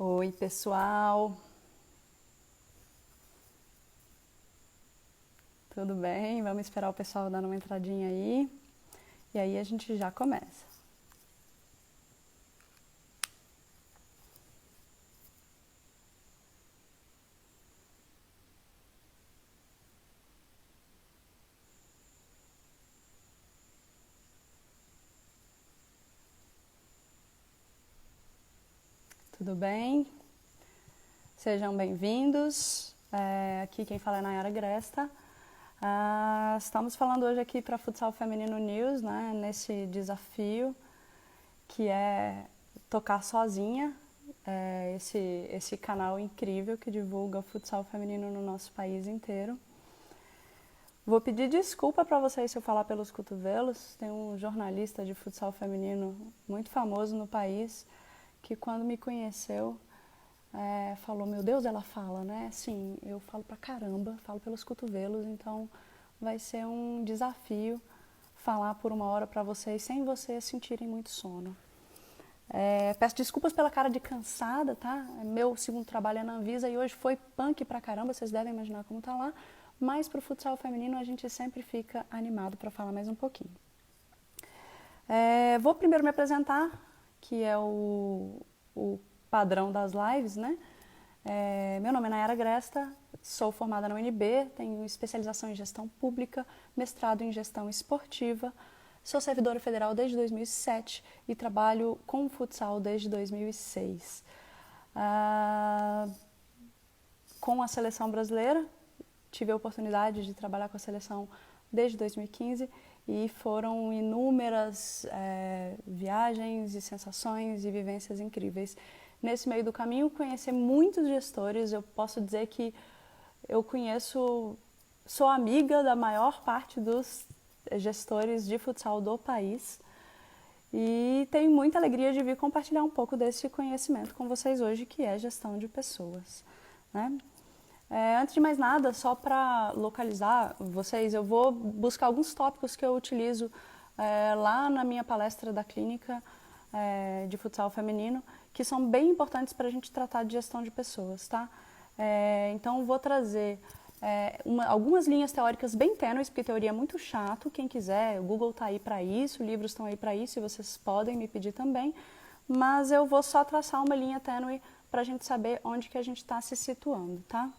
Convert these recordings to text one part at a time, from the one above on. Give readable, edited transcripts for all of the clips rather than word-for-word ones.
Oi, pessoal. Tudo bem? Vamos esperar o pessoal dar uma entradinha aí. E aí a gente já começa. Tudo bem? Sejam bem-vindos. Aqui quem fala é Nayara Gresta. Estamos falando hoje aqui para Futsal Feminino News, né, nesse desafio que é tocar sozinha, esse canal incrível que divulga o futsal feminino no nosso país inteiro. Vou pedir desculpa para vocês se eu falar pelos cotovelos. Tem um jornalista de futsal feminino muito famoso no país que quando me conheceu falou, meu Deus, ela fala, né? Sim, eu falo pra caramba, falo pelos cotovelos, então vai ser um desafio falar por uma hora para vocês sem vocês sentirem muito sono. Peço desculpas pela cara de cansada, tá? Meu segundo trabalho é na Anvisa e hoje foi punk pra caramba, vocês devem imaginar como tá lá, mas pro futsal feminino a gente sempre fica animado para falar mais um pouquinho. Vou primeiro me apresentar, que é o padrão das lives, né? Meu nome é Nayara Gresta, sou formada na UNB, tenho especialização em gestão pública, mestrado em gestão esportiva, sou servidora federal desde 2007 e trabalho com futsal desde 2006. Com a seleção brasileira, tive a oportunidade de trabalhar com a seleção desde 2015 e foram inúmeras viagens e sensações e vivências incríveis. Nesse meio do caminho, conheci muitos gestores, eu posso dizer que eu sou amiga da maior parte dos gestores de futsal do país e tenho muita alegria de vir compartilhar um pouco desse conhecimento com vocês hoje, que é gestão de pessoas, né? Antes de mais nada, só para localizar vocês, eu vou buscar alguns tópicos que eu utilizo lá na minha palestra da clínica de futsal feminino, que são bem importantes para a gente tratar de gestão de pessoas, tá? Então, vou trazer algumas linhas teóricas bem tênues, porque teoria é muito chato. Quem quiser, o Google está aí para isso, livros estão aí para isso, e vocês podem me pedir também. Mas eu vou só traçar uma linha tênue para a gente saber onde que a gente está se situando, tá?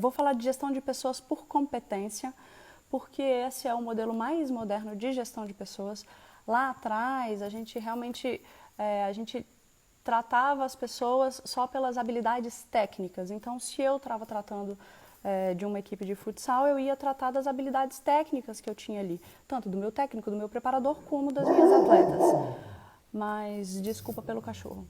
Vou falar de gestão de pessoas por competência, porque esse é o modelo mais moderno de gestão de pessoas. Lá atrás, a gente realmente tratava as pessoas só pelas habilidades técnicas. Então, se eu estava tratando de uma equipe de futsal, eu ia tratar das habilidades técnicas que eu tinha ali, tanto do meu técnico, do meu preparador, como das minhas atletas. Mas, desculpa pelo cachorro.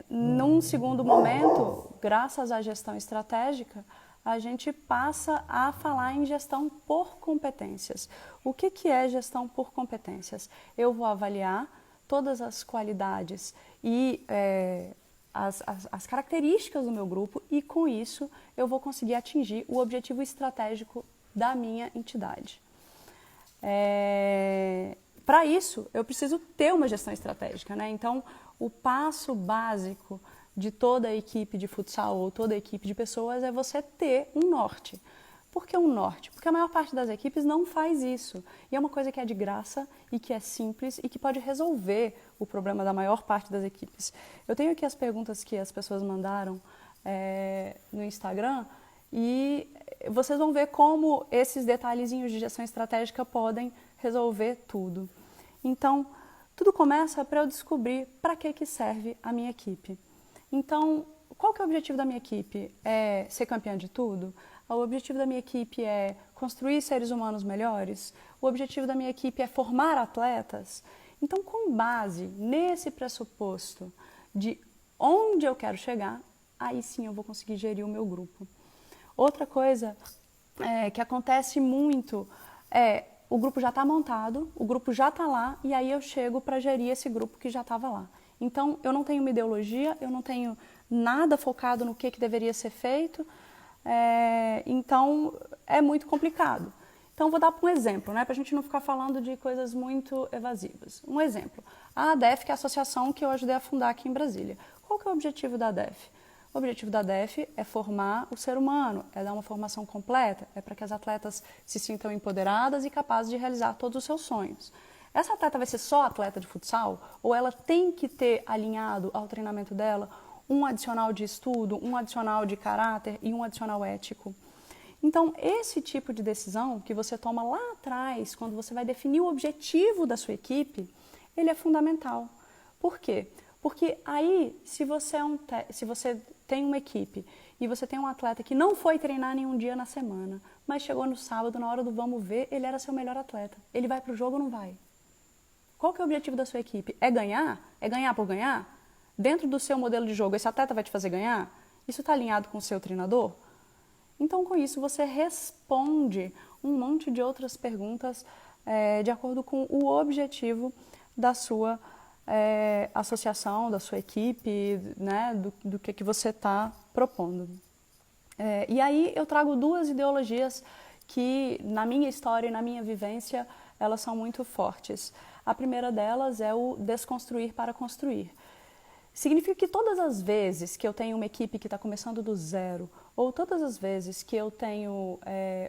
Num segundo momento, graças à gestão estratégica, a gente passa a falar em gestão por competências. O que é gestão por competências? Eu vou avaliar todas as qualidades e as características do meu grupo e, com isso, eu vou conseguir atingir o objetivo estratégico da minha entidade. Para isso, eu preciso ter uma gestão estratégica, né? Então, o passo básico de toda a equipe de futsal ou toda a equipe de pessoas é você ter um norte. Por que um norte? Porque a maior parte das equipes não faz isso. E é uma coisa que é de graça e que é simples e que pode resolver o problema da maior parte das equipes. Eu tenho aqui as perguntas que as pessoas mandaram no Instagram e vocês vão ver como esses detalhezinhos de gestão estratégica podem resolver tudo. Então, tudo começa para eu descobrir para que serve a minha equipe. Então, qual que é o objetivo da minha equipe? É ser campeã de tudo? O objetivo da minha equipe é construir seres humanos melhores? O objetivo da minha equipe é formar atletas? Então, com base nesse pressuposto de onde eu quero chegar, aí sim eu vou conseguir gerir o meu grupo. Outra coisa que acontece muito o grupo já está montado, o grupo já está lá e aí eu chego para gerir esse grupo que já estava lá. Então, eu não tenho uma ideologia, eu não tenho nada focado no que deveria ser feito, então é muito complicado. Então, vou dar um exemplo, né, para a gente não ficar falando de coisas muito evasivas. Um exemplo, A ADEF, que é a associação que eu ajudei a fundar aqui em Brasília. Qual que é o objetivo da ADEF? O objetivo da ADEF é formar o ser humano, é dar uma formação completa, é para que as atletas se sintam empoderadas e capazes de realizar todos os seus sonhos. Essa atleta vai ser só atleta de futsal ou ela tem que ter alinhado ao treinamento dela um adicional de estudo, um adicional de caráter e um adicional ético? Então, esse tipo de decisão que você toma lá atrás, quando você vai definir o objetivo da sua equipe, ele é fundamental. Por quê? Porque aí, se você tem uma equipe e você tem um atleta que não foi treinar nenhum dia na semana, mas chegou no sábado, na hora do vamos ver, ele era seu melhor atleta. Ele vai para o jogo ou não vai? Qual que é o objetivo da sua equipe? É ganhar? É ganhar por ganhar? Dentro do seu modelo de jogo, esse atleta vai te fazer ganhar? Isso está alinhado com o seu treinador? Então, com isso, você responde um monte de outras perguntas de acordo com o objetivo da sua associação, da sua equipe, né, do que você está propondo. E aí eu trago duas ideologias que, na minha história e na minha vivência, elas são muito fortes. A primeira delas é o desconstruir para construir. Significa que todas as vezes que eu tenho uma equipe que está começando do zero, ou todas as vezes que eu tenho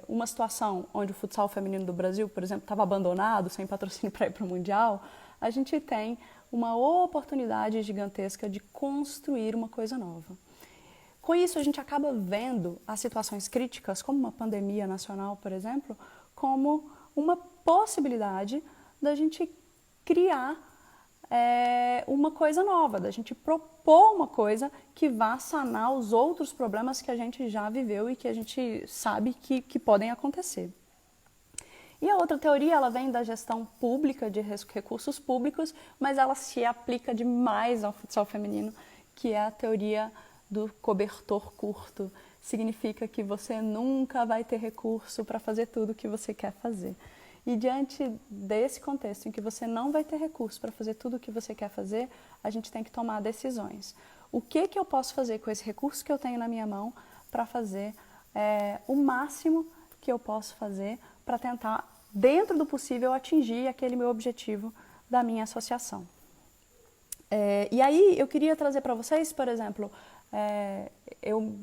uma situação onde o futsal feminino do Brasil, por exemplo, estava abandonado, sem patrocínio para ir para o Mundial, a gente tem uma oportunidade gigantesca de construir uma coisa nova. Com isso, a gente acaba vendo as situações críticas, como uma pandemia nacional, por exemplo, como uma possibilidade da gente criar uma coisa nova, da gente propor uma coisa que vá sanar os outros problemas que a gente já viveu e que a gente sabe que podem acontecer. E a outra teoria, ela vem da gestão pública, de recursos públicos, mas ela se aplica demais ao futsal feminino, que é a teoria do cobertor curto. Significa que você nunca vai ter recurso para fazer tudo o que você quer fazer. E diante desse contexto em que você não vai ter recurso para fazer tudo o que você quer fazer, a gente tem que tomar decisões. O que eu posso fazer com esse recurso que eu tenho na minha mão para fazer o máximo que eu posso fazer para tentar, dentro do possível, atingir aquele meu objetivo da minha associação. E aí eu queria trazer para vocês, por exemplo, eu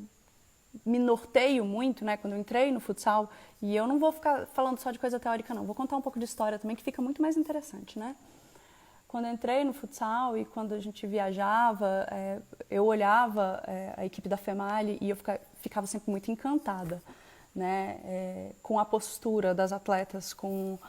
me norteio muito, né, quando eu entrei no futsal, e eu não vou ficar falando só de coisa teórica não, vou contar um pouco de história também, que fica muito mais interessante, né? Quando eu entrei no futsal e quando a gente viajava, eu olhava a equipe da FEMALI e eu ficava sempre muito encantada, né, com a postura das atletas, com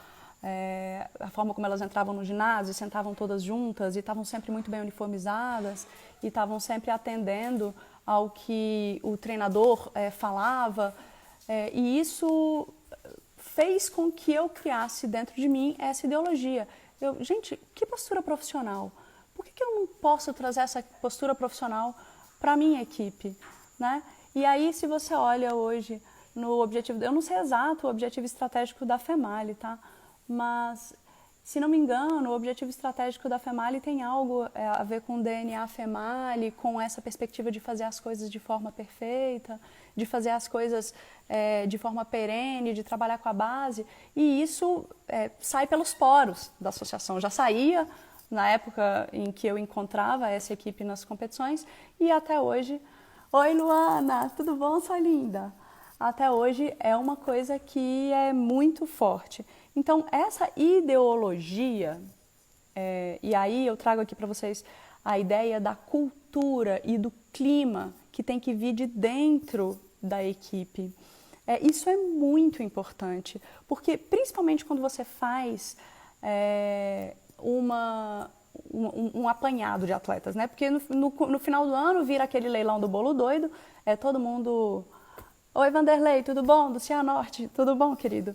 a forma como elas entravam no ginásio, sentavam todas juntas e estavam sempre muito bem uniformizadas e estavam sempre atendendo ao que o treinador falava, e isso fez com que eu criasse dentro de mim essa ideologia. Gente, que postura profissional? Por que eu não posso trazer essa postura profissional para a minha equipe, né? E aí, se você olha hoje no objetivo, eu não sei exato o objetivo estratégico da FEMALI, tá? Mas, se não me engano, o objetivo estratégico da FEMALI tem algo a ver com o DNA FEMALI, com essa perspectiva de fazer as coisas de forma perfeita, de fazer as coisas de forma perene, de trabalhar com a base, e isso sai pelos poros da associação. Já saía na época em que eu encontrava essa equipe nas competições e até hoje. Oi, Luana, tudo bom, sua linda? Até hoje é uma coisa que é muito forte. Então, essa ideologia, e aí eu trago aqui para vocês a ideia da cultura e do clima que tem que vir de dentro da equipe. Isso é muito importante, porque principalmente quando você faz um apanhado de atletas, né? Porque no final do ano vira aquele leilão do bolo doido, todo mundo... Oi, Vanderlei, tudo bom? Do Cianorte, tudo bom, querido?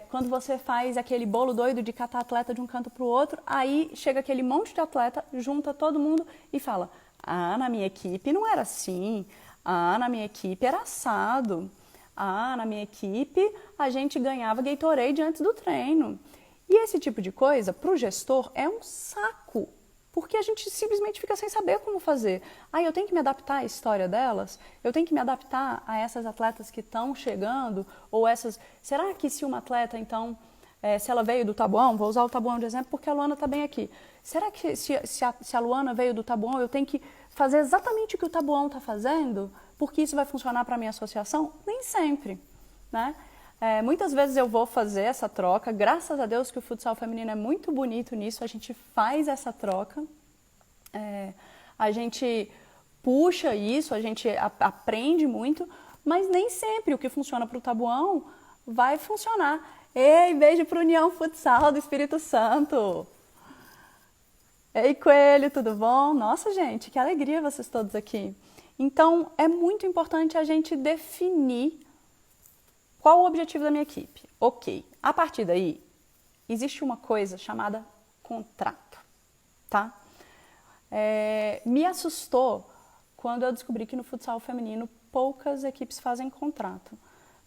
Quando você faz aquele bolo doido de catar atleta de um canto para o outro, aí chega aquele monte de atleta, junta todo mundo e fala: ah, na minha equipe não era assim, ah, na minha equipe era assado, ah, na minha equipe a gente ganhava Gatorade antes do treino. E esse tipo de coisa, para o gestor, é um saco, porque a gente simplesmente fica sem saber como fazer. Eu tenho que me adaptar à história delas, eu tenho que me adaptar a essas atletas que estão chegando, ou essas... Será que se uma atleta, então, se ela veio do Tabuão, vou usar o Tabuão de exemplo porque a Luana está bem aqui. Será que se a Luana veio do Tabuão, eu tenho que fazer exatamente o que o Tabuão está fazendo? Porque isso vai funcionar para a minha associação? Nem sempre, né? Muitas vezes eu vou fazer essa troca, graças a Deus que o futsal feminino é muito bonito nisso, a gente faz essa troca, a gente puxa isso, a gente aprende muito, mas nem sempre o que funciona para o Tabuão vai funcionar. Ei, beijo para União Futsal do Espírito Santo! Ei, Coelho, tudo bom? Nossa, gente, que alegria vocês todos aqui. Então, é muito importante a gente definir qual o objetivo da minha equipe. Ok, a partir daí, existe uma coisa chamada contrato, tá? Me assustou quando eu descobri que no futsal feminino poucas equipes fazem contrato.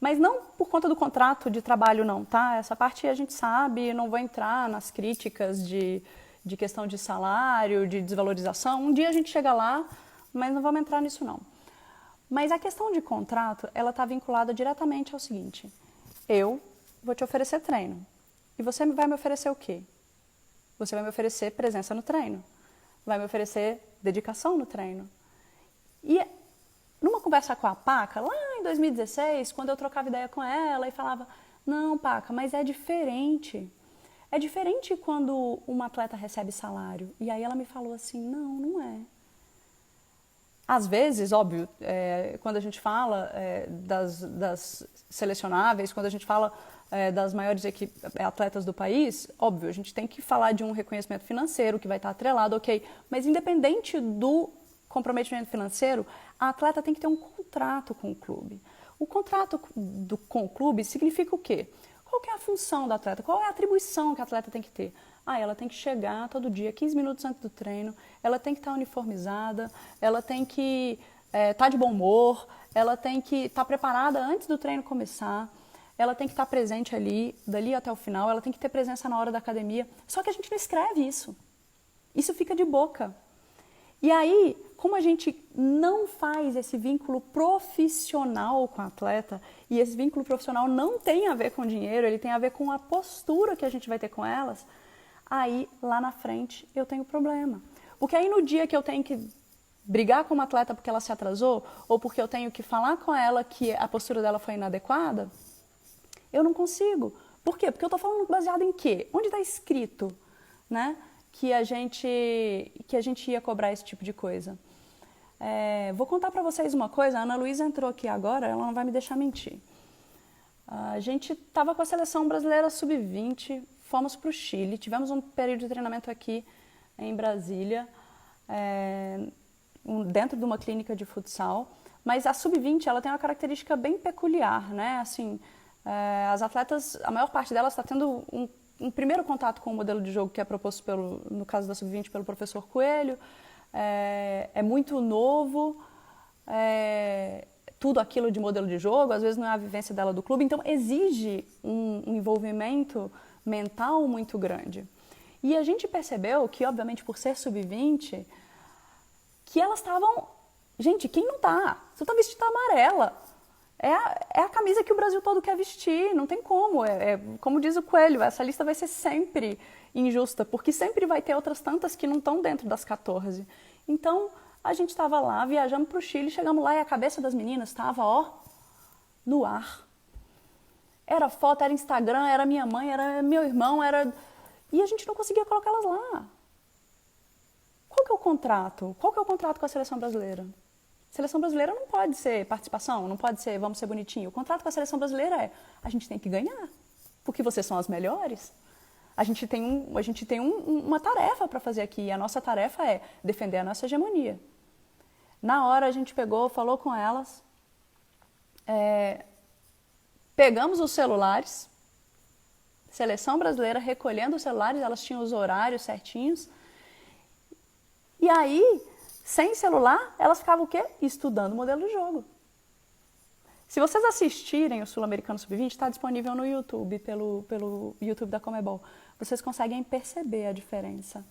Mas não por conta do contrato de trabalho não, tá? Essa parte a gente sabe, não vou entrar nas críticas de questão de salário, de desvalorização. Um dia a gente chega lá, mas não vamos entrar nisso não. Mas a questão de contrato, ela está vinculada diretamente ao seguinte: eu vou te oferecer treino. E você vai me oferecer o quê? Você vai me oferecer presença no treino. Vai me oferecer dedicação no treino. E numa conversa com a Paca, lá em 2016, quando eu trocava ideia com ela e falava, não, Paca, mas é diferente. É diferente quando uma atleta recebe salário. E aí ela me falou assim, não é. Às vezes, óbvio, quando a gente fala das selecionáveis, quando a gente fala das maiores atletas do país, óbvio, a gente tem que falar de um reconhecimento financeiro que vai estar atrelado, ok. Mas independente do comprometimento financeiro, a atleta tem que ter um contrato com o clube. O contrato com o clube significa o quê? Qual que é a função da atleta? Qual é a atribuição que a atleta tem que ter? Ela tem que chegar todo dia, 15 minutos antes do treino, ela tem que estar uniformizada, ela tem que estar de bom humor, ela tem que estar preparada antes do treino começar, ela tem que estar presente ali, dali até o final, ela tem que ter presença na hora da academia. Só que a gente não escreve isso. Isso fica de boca. E aí, como a gente não faz esse vínculo profissional com a atleta, e esse vínculo profissional não tem a ver com dinheiro, ele tem a ver com a postura que a gente vai ter com elas, aí lá na frente eu tenho problema. Porque aí no dia que eu tenho que brigar com uma atleta porque ela se atrasou, ou porque eu tenho que falar com ela que a postura dela foi inadequada, eu não consigo. Por quê? Porque eu estou falando baseado em quê? Onde está escrito, né, que a gente ia cobrar esse tipo de coisa? Vou contar para vocês uma coisa, a Ana Luísa entrou aqui agora, ela não vai me deixar mentir. A gente estava com a seleção brasileira sub-20, fomos para o Chile, tivemos um período de treinamento aqui em Brasília, dentro de uma clínica de futsal, mas a sub-20 ela tem uma característica bem peculiar, né? Assim, as atletas, a maior parte delas está tendo um primeiro contato com o modelo de jogo que é proposto, no caso da sub-20, pelo professor Coelho, é muito novo, tudo aquilo de modelo de jogo, às vezes não é a vivência dela do clube, então exige um envolvimento mental muito grande. E a gente percebeu que, obviamente, por ser sub-20, que elas estavam... Gente, quem não tá? Você tá vestida amarela. É a camisa que o Brasil todo quer vestir, não tem como. Como diz o Coelho, essa lista vai ser sempre injusta, porque sempre vai ter outras tantas que não estão dentro das 14. Então, a gente estava lá, viajamos para o Chile, chegamos lá e a cabeça das meninas estava, no ar. Era foto, era Instagram, era minha mãe, era meu irmão, e a gente não conseguia colocar elas lá. Qual que é o contrato? Qual que é o contrato com a seleção brasileira? A seleção brasileira não pode ser participação, não pode ser vamos ser bonitinho. O contrato com a seleção brasileira a gente tem que ganhar, porque vocês são as melhores. A gente tem uma tarefa para fazer aqui, e a nossa tarefa é defender a nossa hegemonia. Na hora a gente pegou, falou com elas, pegamos os celulares, seleção brasileira recolhendo os celulares, elas tinham os horários certinhos, e aí, sem celular, elas ficavam o quê? Estudando o modelo de jogo. Se vocês assistirem o Sul-Americano Sub-20, está disponível no YouTube, pelo YouTube da Conmebol. Vocês conseguem perceber a diferença.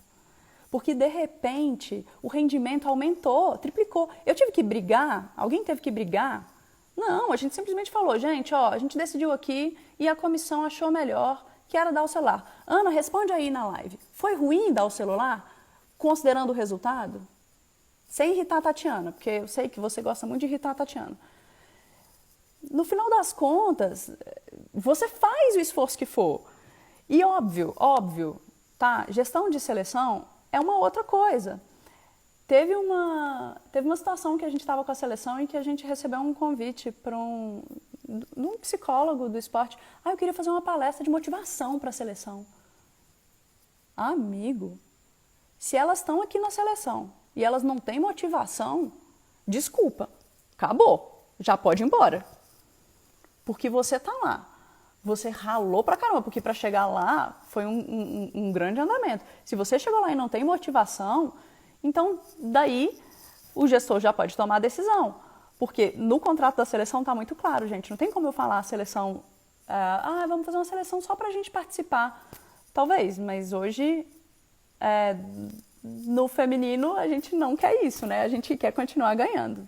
Porque, de repente, o rendimento aumentou, triplicou. Eu tive que brigar? Alguém teve que brigar? Não, a gente simplesmente falou, gente, a gente decidiu aqui e a comissão achou melhor que era dar o celular. Ana, responde aí na live. Foi ruim dar o celular, considerando o resultado? Sem irritar a Tatiana, porque eu sei que você gosta muito de irritar a Tatiana. No final das contas, você faz o esforço que for. E óbvio, tá? Gestão de seleção é uma outra coisa. Teve uma situação que a gente estava com a seleção e que a gente recebeu um convite para um psicólogo do esporte. Eu queria fazer uma palestra de motivação para a seleção. Amigo, se elas estão aqui na seleção e elas não têm motivação, desculpa, acabou, já pode ir embora. Porque você está lá, você ralou pra caramba, porque para chegar lá foi um grande andamento. Se você chegou lá e não tem motivação, então daí o gestor já pode tomar a decisão. Porque no contrato da seleção está muito claro, gente, não tem como eu falar a seleção, vamos fazer uma seleção só para a gente participar. Talvez, mas hoje no feminino a gente não quer isso, né? A gente quer continuar ganhando.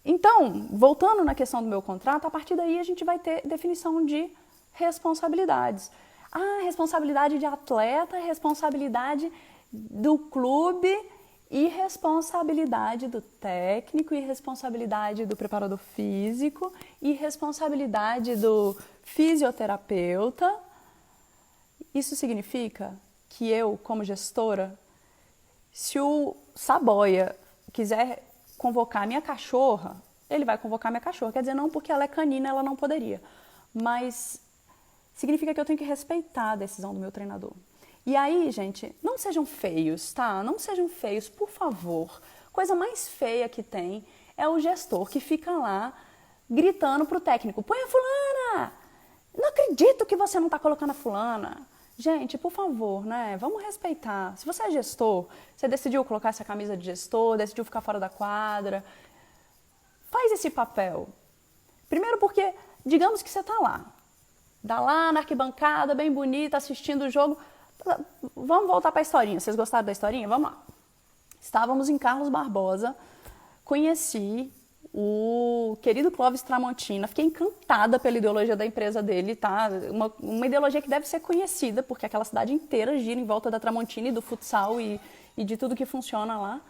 Então, voltando na questão do meu contrato, a partir daí a gente vai ter definição de responsabilidades. Responsabilidade de atleta, responsabilidade do clube e responsabilidade do técnico e responsabilidade do preparador físico e responsabilidade do fisioterapeuta. Isso significa que eu, como gestora, se o Saboia quiser convocar minha cachorra, ele vai convocar minha cachorra. Quer dizer, não porque ela é canina, ela não poderia. Mas significa que eu tenho que respeitar a decisão do meu treinador. E aí, gente, não sejam feios, tá? Não sejam feios, por favor. Coisa mais feia que tem é o gestor que fica lá gritando pro técnico: põe a fulana! Não acredito que você não tá colocando a fulana. Gente, por favor, né? Vamos respeitar. Se você é gestor, você decidiu colocar essa camisa de gestor, decidiu ficar fora da quadra, faz esse papel. Primeiro porque, digamos que você tá lá na arquibancada, bem bonita, assistindo o jogo. Vamos voltar para a historinha. Vocês gostaram da historinha? Vamos lá. Estávamos em Carlos Barbosa, conheci o querido Clóvis Tramontina, fiquei encantada pela ideologia da empresa dele, tá? Uma ideologia que deve ser conhecida, porque aquela cidade inteira gira em volta da Tramontina e do futsal e de tudo que funciona lá.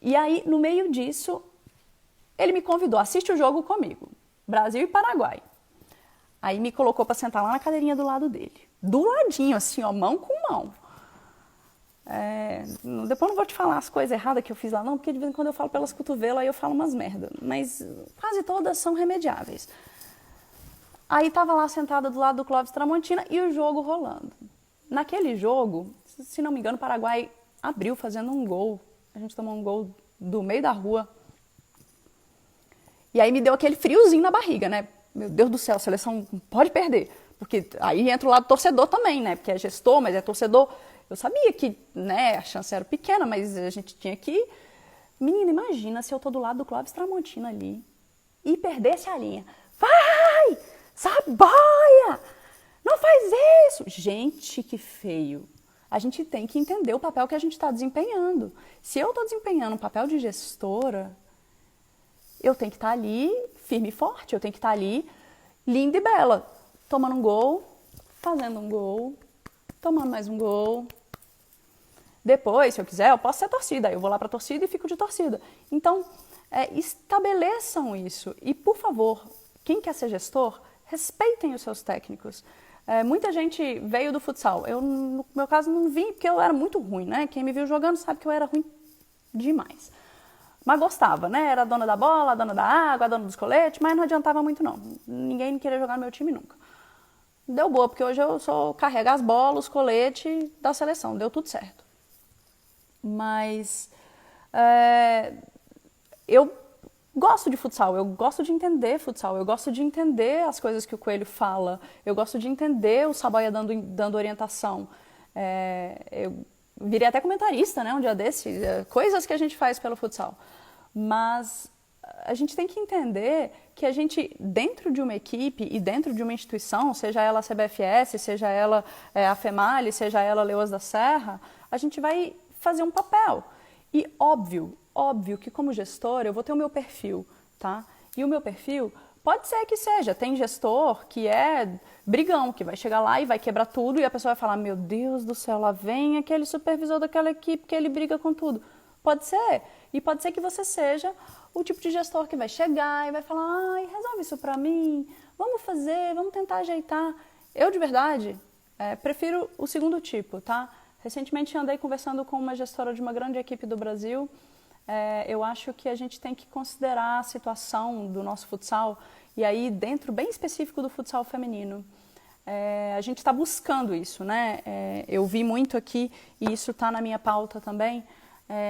E aí, no meio disso, ele me convidou: assiste o jogo comigo, Brasil e Paraguai. Aí me colocou para sentar lá na cadeirinha do lado dele. Do ladinho, assim, ó, mão com mão. Depois não vou te falar as coisas erradas que eu fiz lá, não, porque de vez em quando eu falo pelas cotovelas, aí eu falo umas merda. Mas quase todas são remediáveis. Aí tava lá sentada do lado do Clóvis Tramontina e o jogo rolando. Naquele jogo, se não me engano, o Paraguai abriu fazendo um gol. A gente tomou um gol do meio da rua. E aí me deu aquele friozinho na barriga, né? Meu Deus do céu, a seleção pode perder. Porque aí entra o lado torcedor também, né? Porque é gestor, mas é torcedor. Eu sabia que, né, a chance era pequena, mas a gente tinha que... Menina, imagina se eu tô do lado do Clóvis Tramontina ali e perdesse a linha. Vai! Saboia! Não faz isso! Gente, que feio. A gente tem que entender o papel que a gente está desempenhando. Se eu estou desempenhando um papel de gestora, eu tenho que estar ali firme e forte, eu tenho que estar ali linda e bela, tomando um gol, fazendo um gol, tomando mais um gol. Depois, se eu quiser, eu posso ser torcida. Eu vou lá para a torcida e fico de torcida. Então, estabeleçam isso. E, por favor, quem quer ser gestor, respeitem os seus técnicos. Muita gente veio do futsal. Eu, no meu caso, não vim porque eu era muito ruim, né? Quem me viu jogando sabe que eu era ruim demais. Mas gostava, né? Era a dona da bola, a dona da água, a dona dos coletes, mas não adiantava muito, não. Ninguém queria jogar no meu time nunca. Deu boa, porque hoje eu carrego as bolas, os coletes da seleção. Deu tudo certo. Mas eu gosto de futsal, eu gosto de entender futsal, eu gosto de entender as coisas que o Coelho fala, eu gosto de entender o Saboia dando orientação. Eu virei até comentarista, né, um dia desse, coisas que a gente faz pelo futsal. Mas a gente tem que entender que a gente, dentro de uma equipe e dentro de uma instituição, seja ela a CBFS, seja ela a FEMALI, seja ela a Leoas da Serra, a gente vai fazer um papel. E óbvio que como gestora eu vou ter o meu perfil, tá? E o meu perfil Pode ser que seja. Tem gestor que é brigão, que vai chegar lá e vai quebrar tudo e a pessoa vai falar, meu Deus do céu, lá vem aquele supervisor daquela equipe que ele briga com tudo. Pode ser. E pode ser que você seja o tipo de gestor que vai chegar e vai falar, ai, resolve isso pra mim, vamos fazer, vamos tentar ajeitar. Eu, de verdade, prefiro o segundo tipo, tá? Recentemente andei conversando com uma gestora de uma grande equipe do Brasil. Eu acho que a gente tem que considerar a situação do nosso futsal, e aí dentro bem específico do futsal feminino. A gente está buscando isso, né? Eu vi muito aqui, e isso está na minha pauta também,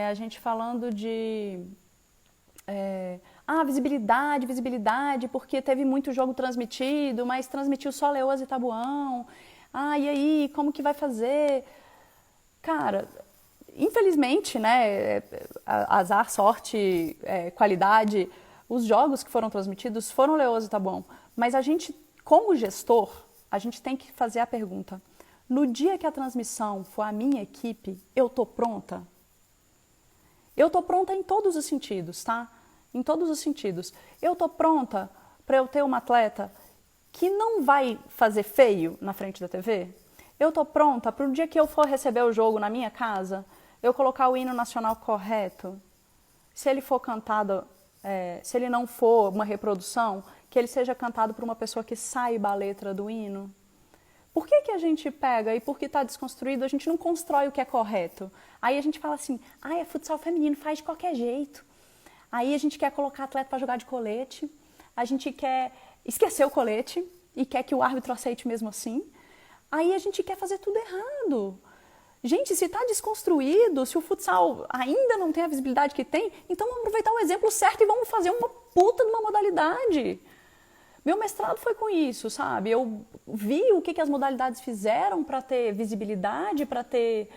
a gente falando de visibilidade, porque teve muito jogo transmitido, mas transmitiu só Leoas e Tabuão. E aí, como que vai fazer? Cara, infelizmente, né, azar, sorte, qualidade, os jogos que foram transmitidos foram Leoas e Tabuão. Mas a gente, como gestor, a gente tem que fazer a pergunta, no dia que a transmissão for a minha equipe, eu tô pronta? Eu tô pronta em todos os sentidos, tá? Em todos os sentidos. Eu tô pronta para eu ter uma atleta que não vai fazer feio na frente da TV? Eu tô pronta para o dia que eu for receber o jogo na minha casa, eu colocar o hino nacional correto? Se ele for cantado, se ele não for uma reprodução, que ele seja cantado por uma pessoa que saiba a letra do hino? Por que a gente pega e porque está desconstruído, a gente não constrói o que é correto? Aí a gente fala assim, é futsal feminino, faz de qualquer jeito. Aí a gente quer colocar atleta para jogar de colete, a gente quer esquecer o colete e quer que o árbitro aceite mesmo assim. Aí a gente quer fazer tudo errado. Gente, se está desconstruído, se o futsal ainda não tem a visibilidade que tem, então vamos aproveitar o exemplo certo e vamos fazer uma puta de uma modalidade. Meu mestrado foi com isso, sabe? Eu vi o que as modalidades fizeram para ter visibilidade, para ter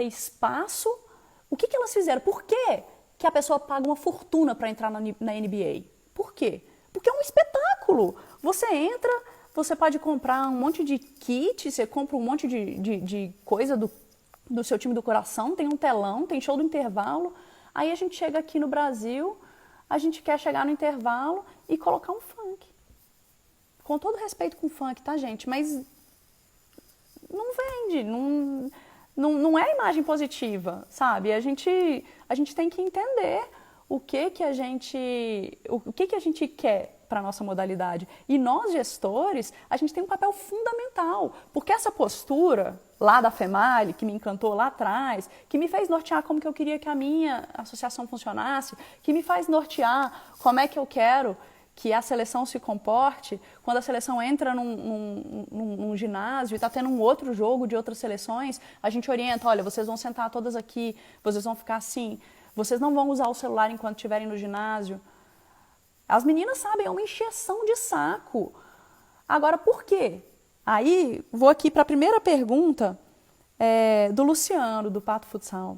espaço. O que elas fizeram? Por quê que a pessoa paga uma fortuna para entrar na NBA? Por quê? Porque é um espetáculo. Você entra, você pode comprar um monte de kit, você compra um monte de coisa do seu time do coração, tem um telão, tem show do intervalo. Aí a gente chega aqui no Brasil, a gente quer chegar no intervalo e colocar um funk. Com todo respeito com o funk, tá, gente? Mas não vende, não é imagem positiva, sabe? A gente tem que entender o que a gente quer para a nossa modalidade. E nós, gestores, a gente tem um papel fundamental, porque essa postura lá da FEMALI, que me encantou lá atrás, que me fez nortear como que eu queria que a minha associação funcionasse, que me faz nortear como é que eu quero que a seleção se comporte, quando a seleção entra num ginásio e está tendo um outro jogo de outras seleções, a gente orienta, olha, vocês vão sentar todas aqui, vocês vão ficar assim, vocês não vão usar o celular enquanto estiverem no ginásio. As meninas sabem, é uma encheção de saco. Agora, por quê? Aí, vou aqui para a primeira pergunta do Luciano, do Pato Futsal.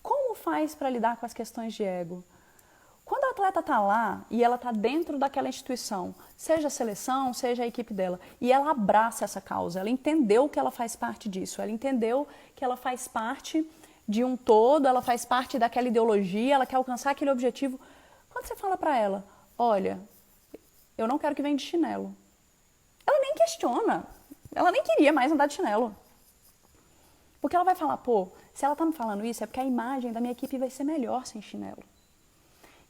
Como faz para lidar com as questões de ego? Quando a atleta está lá e ela está dentro daquela instituição, seja a seleção, seja a equipe dela, e ela abraça essa causa, ela entendeu que ela faz parte disso, ela entendeu que ela faz parte de um todo, ela faz parte daquela ideologia, ela quer alcançar aquele objetivo. Quando você fala para ela, olha, eu não quero que venha de chinelo, ela nem questiona, ela nem queria mais andar de chinelo. Porque ela vai falar, se ela está me falando isso, é porque a imagem da minha equipe vai ser melhor sem chinelo.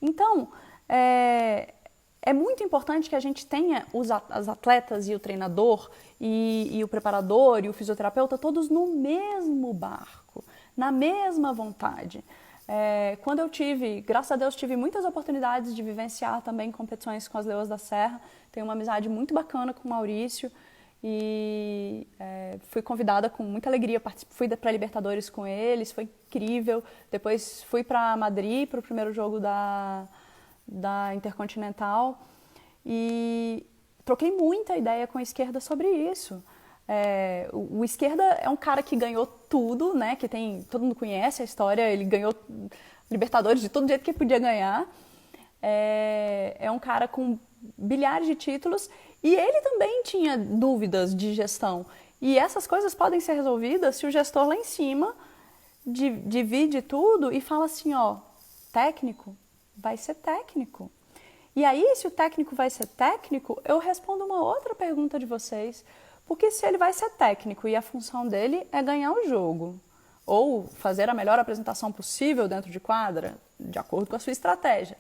Então, é muito importante que a gente tenha as atletas e o treinador e o preparador e o fisioterapeuta todos no mesmo barco, na mesma vontade. Quando eu graças a Deus, tive muitas oportunidades de vivenciar também competições com as Leoas da Serra. Tenho uma amizade muito bacana com o Maurício e fui convidada com muita alegria, fui para a Libertadores com eles, foi incrível. Depois fui para Madrid para o primeiro jogo da Intercontinental e troquei muita ideia com a Esquerda sobre isso. O Esquerda é um cara que ganhou tudo, né? Todo mundo conhece a história, ele ganhou Libertadores de todo jeito que podia ganhar. É um cara com bilhares de títulos e ele também tinha dúvidas de gestão. E essas coisas podem ser resolvidas se o gestor lá em cima divide tudo e fala assim, técnico vai ser técnico. E aí, se o técnico vai ser técnico, eu respondo uma outra pergunta de vocês. Porque se ele vai ser técnico e a função dele é ganhar o jogo, ou fazer a melhor apresentação possível dentro de quadra, de acordo com a sua estratégia,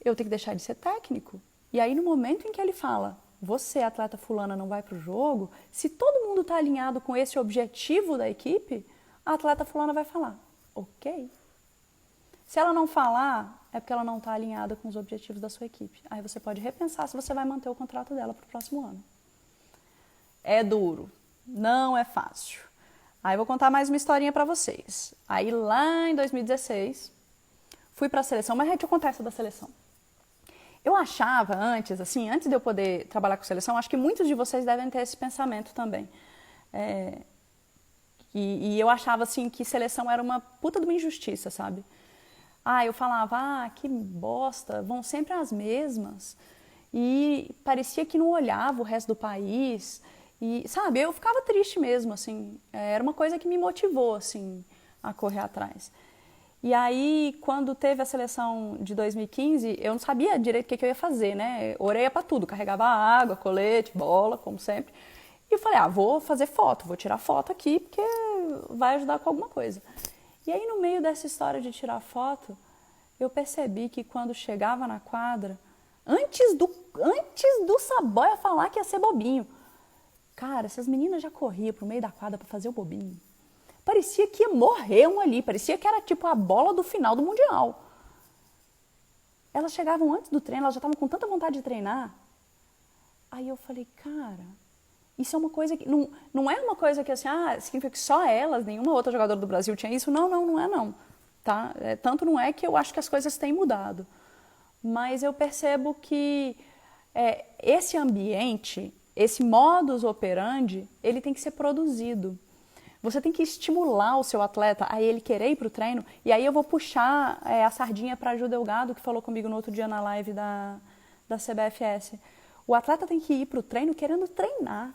eu tenho que deixar de ser técnico. E aí, no momento em que ele fala, você, atleta fulana, não vai para o jogo, se todo mundo está alinhado com esse objetivo da equipe, a atleta fulana vai falar, ok. Se ela não falar, é porque ela não está alinhada com os objetivos da sua equipe. Aí você pode repensar se você vai manter o contrato dela para o próximo ano. É duro, não é fácil. Aí eu vou contar mais uma historinha para vocês. Aí lá em 2016, fui para a seleção, mas deixa eu contar essa da seleção. Eu achava antes, assim, antes de eu poder trabalhar com seleção, acho que muitos de vocês devem ter esse pensamento também. E eu achava, assim, que seleção era uma puta de uma injustiça, sabe? Eu falava, que bosta, vão sempre as mesmas. E parecia que não olhava o resto do país. E, sabe, eu ficava triste mesmo, assim. Era uma coisa que me motivou, assim, a correr atrás. E aí, quando teve a seleção de 2015, eu não sabia direito o que eu ia fazer, né? Orelha pra tudo, carregava água, colete, bola, como sempre. E eu falei, vou fazer foto, vou tirar foto aqui, porque vai ajudar com alguma coisa. E aí, no meio dessa história de tirar foto, eu percebi que quando chegava na quadra, antes do Saboia falar que ia ser bobinho, cara, essas meninas já corriam pro meio da quadra para fazer o bobinho. Parecia que ia morrer um ali, parecia que era tipo a bola do final do Mundial. Elas chegavam antes do treino, elas já estavam com tanta vontade de treinar. Aí eu falei, cara, isso é uma coisa que... Não é uma coisa que assim, significa que só elas, nenhuma outra jogadora do Brasil tinha isso. Não é não. Tá? Tanto não é que eu acho que as coisas têm mudado. Mas eu percebo que esse ambiente, esse modus operandi, ele tem que ser produzido. Você tem que estimular o seu atleta a ele querer ir para o treino. E aí eu vou puxar a sardinha para a Ju Delgado, que falou comigo no outro dia na live da CBFS. O atleta tem que ir para o treino querendo treinar.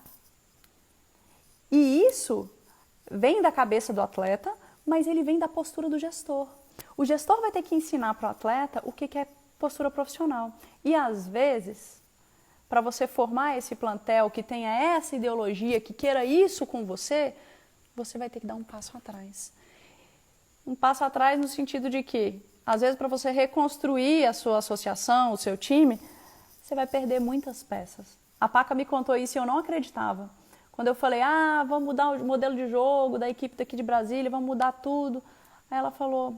E isso vem da cabeça do atleta, mas ele vem da postura do gestor. O gestor vai ter que ensinar para o atleta o que é postura profissional. E às vezes, para você formar esse plantel que tenha essa ideologia, que queira isso com você vai ter que dar um passo atrás. Um passo atrás no sentido de que, às vezes, para você reconstruir a sua associação, o seu time, você vai perder muitas peças. A Paca me contou isso e eu não acreditava. Quando eu falei, vamos mudar o modelo de jogo da equipe daqui de Brasília, vamos mudar tudo. Aí ela falou,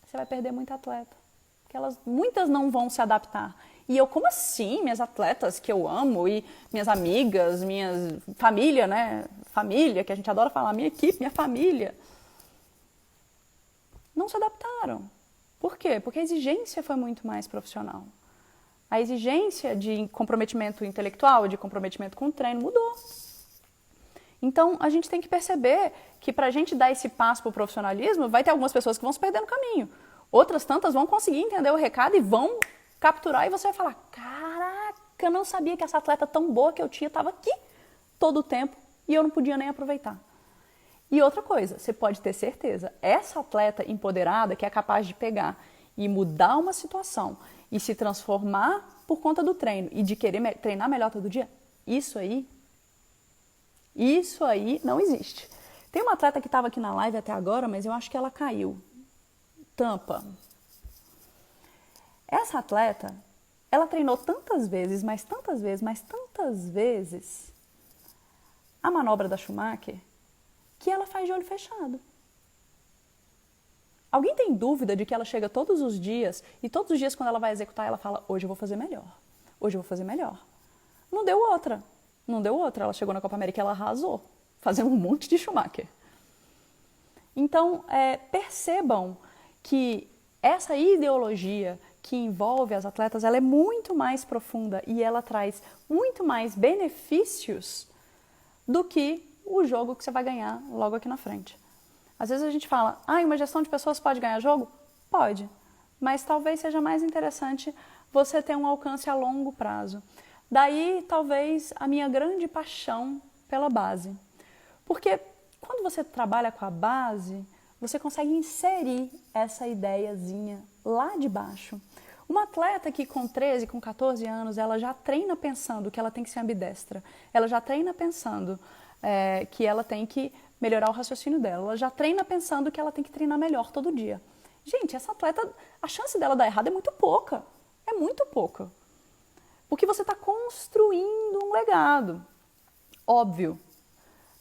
você vai perder muito atleta. Porque muitas não vão se adaptar. E eu, como assim? Minhas atletas que eu amo e minhas amigas, minha família, né? Família, que a gente adora falar, minha equipe, minha família. Não se adaptaram. Por quê? Porque a exigência foi muito mais profissional. A exigência de comprometimento intelectual, de comprometimento com o treino mudou. Então, a gente tem que perceber que para a gente dar esse passo para o profissionalismo, vai ter algumas pessoas que vão se perder no caminho. Outras tantas vão conseguir entender o recado e vão capturar e você vai falar, caraca, eu não sabia que essa atleta tão boa que eu tinha estava aqui todo o tempo e eu não podia nem aproveitar. E outra coisa, você pode ter certeza, essa atleta empoderada que é capaz de pegar e mudar uma situação e se transformar por conta do treino e de querer treinar melhor todo dia, isso aí não existe. Tem uma atleta que estava aqui na live até agora, mas eu acho que ela caiu. Tampa. Essa atleta, ela treinou tantas vezes, mas tantas vezes, a manobra da Schumacher, que ela faz de olho fechado. Alguém tem dúvida de que ela chega todos os dias, e todos os dias quando ela vai executar, ela fala, hoje eu vou fazer melhor, hoje eu vou fazer melhor. Não deu outra. Ela chegou na Copa América e ela arrasou, fazendo um monte de Schumacher. Então, percebam que essa ideologia que envolve as atletas, ela é muito mais profunda e ela traz muito mais benefícios do que o jogo que você vai ganhar logo aqui na frente. Às vezes a gente fala, uma gestão de pessoas pode ganhar jogo? Pode, mas talvez seja mais interessante você ter um alcance a longo prazo. Daí, talvez, a minha grande paixão pela base. Porque quando você trabalha com a base, você consegue inserir essa ideiazinha lá de baixo. Uma atleta que com 13, com 14 anos, ela já treina pensando que ela tem que ser ambidestra, ela já treina pensando que ela tem que melhorar o raciocínio dela, ela já treina pensando que ela tem que treinar melhor todo dia. Gente, essa atleta, a chance dela dar errado é muito pouca, porque você está construindo um legado. Óbvio,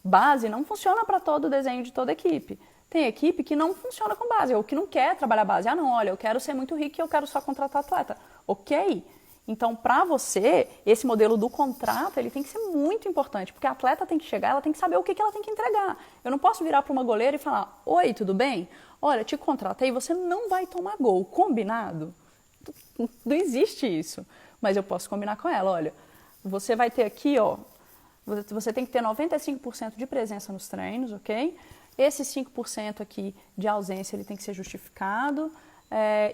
base não funciona para todo o desenho de toda equipe. Tem equipe que não funciona com base, ou que não quer trabalhar base. Ah, não, olha, eu quero ser muito rico e eu quero só contratar atleta. Ok. Então, para você, esse modelo do contrato, ele tem que ser muito importante, porque a atleta tem que chegar, ela tem que saber o que ela tem que entregar. Eu não posso virar para uma goleira e falar, oi, tudo bem? Olha, te contratei, você não vai tomar gol. Combinado? Não existe isso. Mas eu posso combinar com ela, olha, você vai ter aqui, ó, você tem que ter 95% de presença nos treinos, ok? Esse 5% aqui de ausência ele tem que ser justificado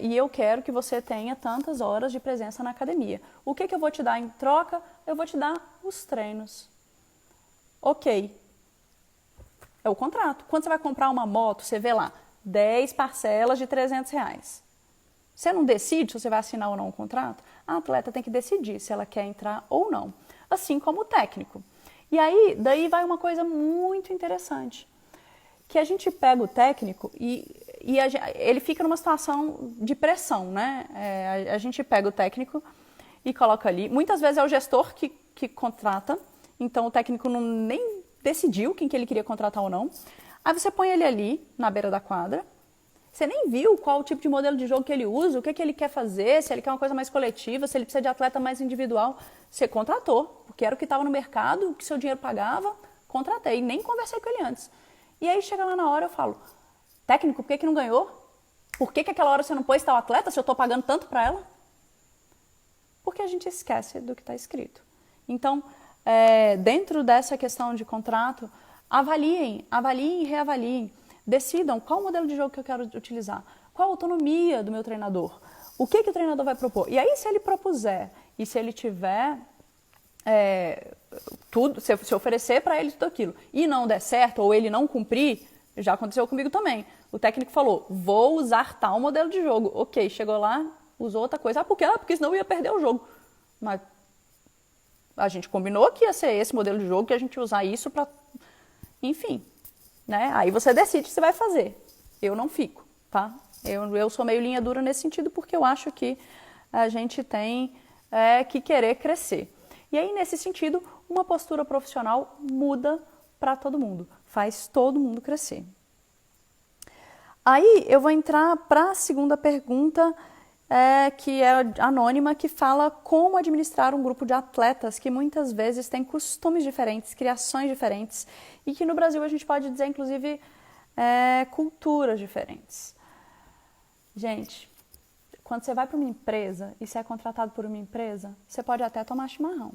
e eu quero que você tenha tantas horas de presença na academia. O que eu vou te dar em troca? Eu vou te dar os treinos. Ok. É o contrato. Quando você vai comprar uma moto, você vê lá 10 parcelas de R$300. Você não decide se você vai assinar ou não o contrato? A atleta tem que decidir se ela quer entrar ou não. Assim como o técnico. E aí, daí vai uma coisa muito interessante. Que a gente pega o técnico e ele fica numa situação de pressão, né? A gente pega o técnico e coloca ali. Muitas vezes é o gestor que contrata, então o técnico nem decidiu quem que ele queria contratar ou não. Aí você põe ele ali, na beira da quadra, você nem viu qual o tipo de modelo de jogo que ele usa, o que ele quer fazer, se ele quer uma coisa mais coletiva, se ele precisa de atleta mais individual. Você contratou, porque era o que estava no mercado, o que seu dinheiro pagava, contratei, nem conversei com ele antes. E aí chega lá na hora eu falo, técnico, por que não ganhou? Por que aquela hora você não pôs tal atleta se eu estou pagando tanto para ela? Porque a gente esquece do que está escrito. Então, dentro dessa questão de contrato, avaliem e reavaliem. Decidam qual modelo de jogo que eu quero utilizar, qual a autonomia do meu treinador, o que o treinador vai propor. E aí, se ele propuser e se ele tiver tudo, se oferecer para ele tudo aquilo e não der certo ou ele não cumprir, já aconteceu comigo também. O técnico falou, vou usar tal modelo de jogo. Ok, chegou lá, usou outra coisa. Ah, por quê? Porque senão eu ia perder o jogo. Mas a gente combinou que ia ser esse modelo de jogo, que a gente ia usar isso para... Enfim, né? Aí você decide se vai fazer. Eu não fico, tá? Eu sou meio linha dura nesse sentido porque eu acho que a gente tem que querer crescer. E aí, nesse sentido, uma postura profissional muda para todo mundo, faz todo mundo crescer. Aí eu vou entrar para a segunda pergunta, que é anônima, que fala como administrar um grupo de atletas que muitas vezes tem costumes diferentes, criações diferentes, e que no Brasil a gente pode dizer, inclusive, culturas diferentes. Gente, quando você vai para uma empresa e você é contratado por uma empresa, você pode até tomar chimarrão.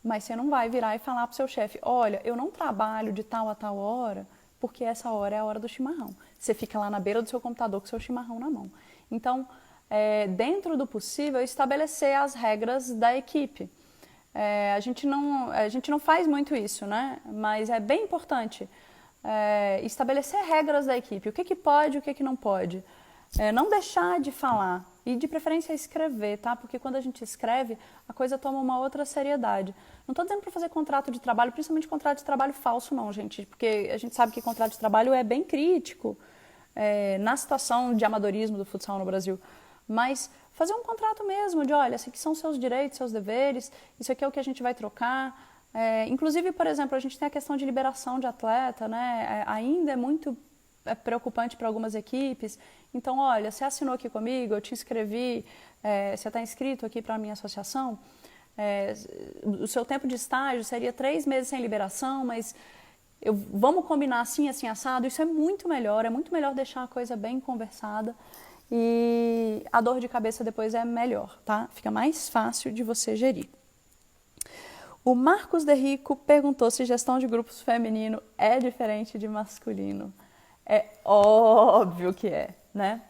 Mas você não vai virar e falar para o seu chefe, olha, eu não trabalho de tal a tal hora, porque essa hora é a hora do chimarrão. Você fica lá na beira do seu computador com o seu chimarrão na mão. Então, dentro do possível, estabelecer as regras da equipe. A gente não faz muito isso, né? Mas é bem importante estabelecer regras da equipe. O que pode e o que não pode. Não deixar de falar e de preferência escrever, tá? Porque quando a gente escreve, a coisa toma uma outra seriedade. Não estou dizendo para fazer contrato de trabalho, principalmente contrato de trabalho falso não, gente, porque a gente sabe que contrato de trabalho é bem crítico na situação de amadorismo do futsal no Brasil. Mas fazer um contrato mesmo de, olha, esses aqui são seus direitos, seus deveres, isso aqui é o que a gente vai trocar. Inclusive, por exemplo, a gente tem a questão de liberação de atleta, né? Ainda é muito preocupante para algumas equipes. Então, olha, você assinou aqui comigo, eu te inscrevi, você está inscrito aqui para a minha associação, o seu tempo de estágio seria 3 meses sem liberação, mas vamos combinar assim, assim, assado. Isso é muito melhor deixar a coisa bem conversada e a dor de cabeça depois é melhor, tá? Fica mais fácil de você gerir. O Marcos De Rico perguntou se gestão de grupos feminino é diferente de masculino. É óbvio que né?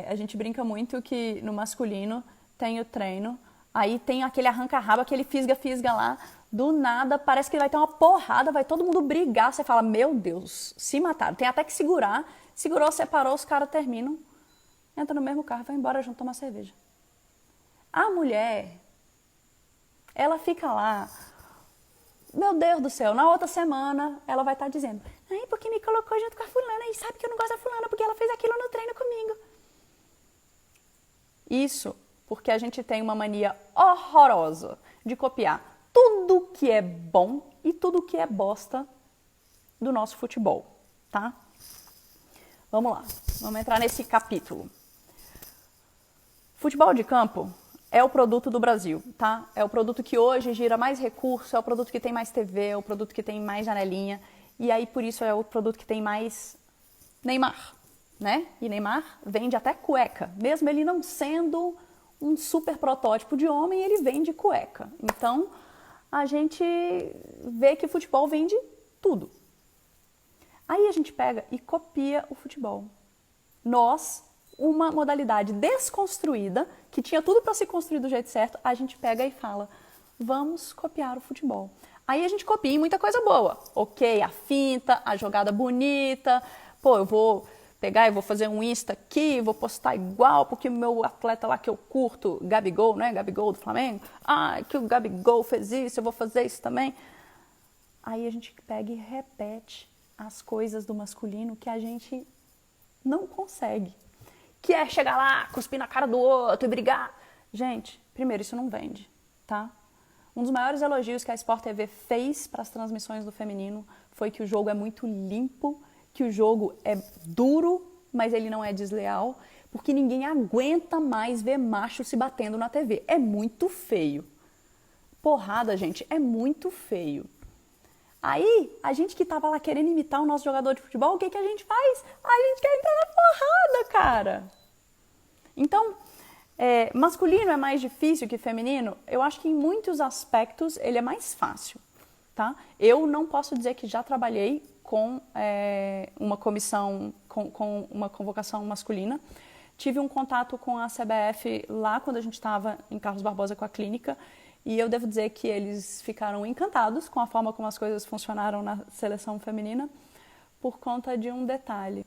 A gente brinca muito que no masculino tem o treino, aí tem aquele arranca-rabo, aquele fisga-fisga lá, do nada parece que vai ter uma porrada, vai todo mundo brigar, você fala, meu Deus, se mataram. Tem até que segurar, segurou, separou, os caras terminam entra no mesmo carro e vai embora junto tomar cerveja. A mulher, ela fica lá, meu Deus do céu, na outra semana ela vai estar dizendo, ai, porque me colocou junto com a fulana e sabe que eu não gosto da fulana porque ela fez aquilo no treino comigo. Isso porque a gente tem uma mania horrorosa de copiar tudo que é bom e tudo que é bosta do nosso futebol, tá? Vamos lá, vamos entrar nesse capítulo. Futebol de campo é o produto do Brasil, tá? É o produto que hoje gira mais recurso, é o produto que tem mais TV, é o produto que tem mais janelinha, e aí por isso é o produto que tem mais Neymar, né? E Neymar vende até cueca, mesmo ele não sendo um super protótipo de homem, ele vende cueca. Então, a gente vê que o futebol vende tudo. Aí a gente pega e copia o futebol. Nós, uma modalidade desconstruída, que tinha tudo para se construir do jeito certo, a gente pega e fala, vamos copiar o futebol. Aí a gente copia em muita coisa boa. Ok, a finta, a jogada bonita, pô, eu vou pegar e vou fazer um Insta aqui, vou postar igual, porque o meu atleta lá que eu curto, Gabigol, né? Gabigol do Flamengo, que o Gabigol fez isso, eu vou fazer isso também. Aí a gente pega e repete as coisas do masculino que a gente não consegue. Que é chegar lá, cuspir na cara do outro e brigar. Gente, primeiro, isso não vende, tá? Um dos maiores elogios que a Sport TV fez para as transmissões do feminino foi que o jogo é muito limpo, que o jogo é duro, mas ele não é desleal, porque ninguém aguenta mais ver macho se batendo na TV. É muito feio. Porrada, gente, é muito feio. Aí, a gente que tava lá querendo imitar o nosso jogador de futebol, o que a gente faz? A gente quer entrar na porrada, cara. Então, masculino é mais difícil que feminino? Eu acho que em muitos aspectos ele é mais fácil, tá? Eu não posso dizer que já trabalhei com uma comissão, com uma convocação masculina. Tive um contato com a CBF lá quando a gente estava em Carlos Barbosa com a clínica, e eu devo dizer que eles ficaram encantados com a forma como as coisas funcionaram na seleção feminina, por conta de um detalhe.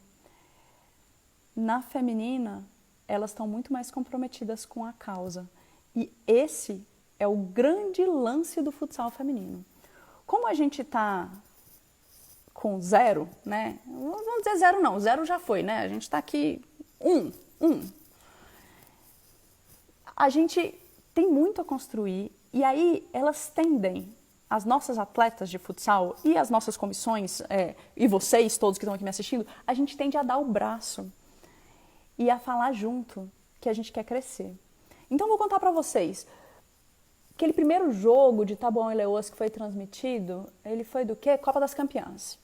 Na feminina, elas estão muito mais comprometidas com a causa. E esse é o grande lance do futsal feminino. Como a gente está com 0, né? Não vamos dizer 0 não, 0 já foi, né? A gente está aqui 1. A gente tem muito a construir e aí elas tendem, as nossas atletas de futsal e as nossas comissões, e vocês todos que estão aqui me assistindo, a gente tende a dar o braço e a falar junto que a gente quer crescer. Então vou contar para vocês. Aquele primeiro jogo de Taboão e Leoas que foi transmitido, ele foi do quê? Copa das Campeãs.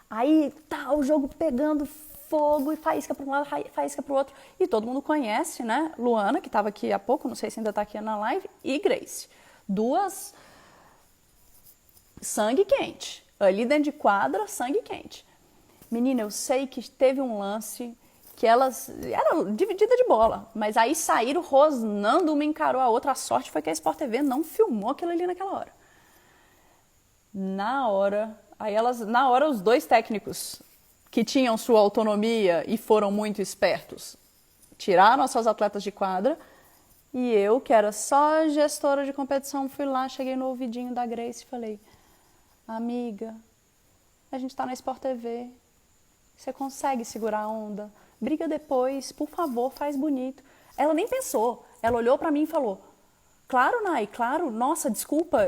Aí tá o jogo pegando fogo e faísca para um lado, faísca para o outro. E todo mundo conhece, né? Luana, que estava aqui há pouco, não sei se ainda está aqui na live, e Grace. Duas sangue quente. Ali dentro de quadra, sangue quente. Menina, eu sei que teve um lance que elas eram divididas de bola, mas aí saíram rosnando, uma encarou a outra. A sorte foi que a Sport TV não filmou aquilo ali naquela hora. Na hora os dois técnicos que tinham sua autonomia e foram muito espertos, tiraram as suas atletas de quadra, e eu, que era só gestora de competição, fui lá, cheguei no ouvidinho da Grace e falei, amiga, a gente tá na Sport TV, você consegue segurar a onda? Briga depois, por favor, faz bonito. Ela nem pensou, ela olhou pra mim e falou, claro, Nai, claro, nossa, desculpa,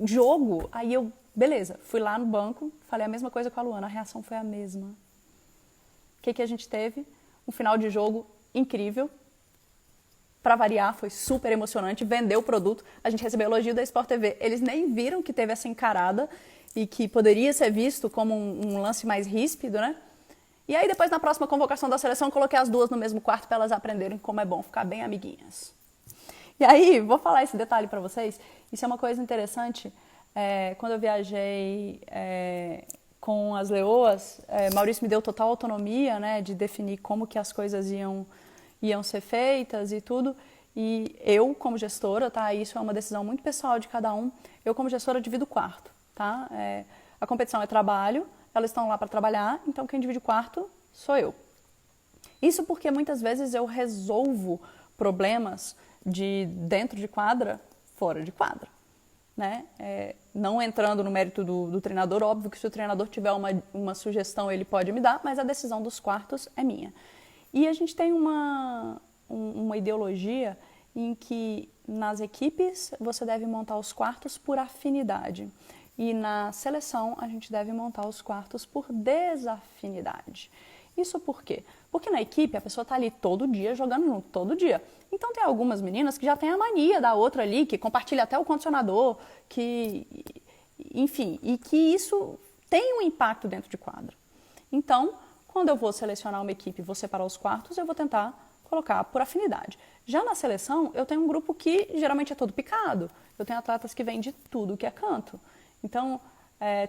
jogo. Aí eu, beleza, fui lá no banco, falei a mesma coisa com a Luana, a reação foi a mesma. O que a gente teve? Um final de jogo incrível, para variar, foi super emocionante, vendeu o produto, a gente recebeu elogio da Sport TV, eles nem viram que teve essa encarada e que poderia ser visto como um lance mais ríspido, né? E aí depois na próxima convocação da seleção, coloquei as duas no mesmo quarto para elas aprenderem como é bom ficar bem amiguinhas. E aí, vou falar esse detalhe para vocês, isso é uma coisa interessante, quando eu viajei com as Leoas, Maurício me deu total autonomia, né, de definir como que as coisas iam ser feitas e tudo, e eu como gestora, tá, isso é uma decisão muito pessoal de cada um, eu como gestora divido o quarto, tá, a competição é trabalho, elas estão lá para trabalhar, então quem divide o quarto sou eu. Isso porque muitas vezes eu resolvo problemas de dentro de quadra, fora de quadra. Né? Não entrando no mérito do treinador, óbvio que se o treinador tiver uma sugestão ele pode me dar, mas a decisão dos quartos é minha. E a gente tem uma ideologia em que nas equipes você deve montar os quartos por afinidade e na seleção a gente deve montar os quartos por desafinidade. Isso por quê? Porque na equipe a pessoa está ali todo dia, jogando junto, todo dia. Então tem algumas meninas que já têm a mania da outra ali, que compartilha até o condicionador, enfim, e que isso tem um impacto dentro de quadra. Então, quando eu vou selecionar uma equipe e vou separar os quartos, eu vou tentar colocar por afinidade. Já na seleção, eu tenho um grupo que geralmente é todo picado. Eu tenho atletas que vêm de tudo que é canto. Então,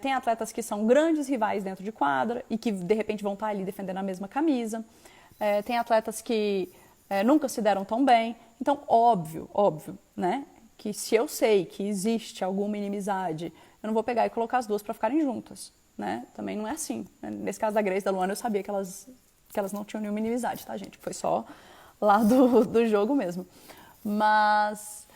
tem atletas que são grandes rivais dentro de quadra e que, de repente, vão estar ali defendendo a mesma camisa. Tem atletas que nunca se deram tão bem. Então, óbvio, né, que se eu sei que existe alguma inimizade, eu não vou pegar e colocar as duas para ficarem juntas. Né? Também não é assim. Nesse caso da Grace e da Luana, eu sabia que elas não tinham nenhuma inimizade, tá, gente? Foi só lá do jogo mesmo. Mas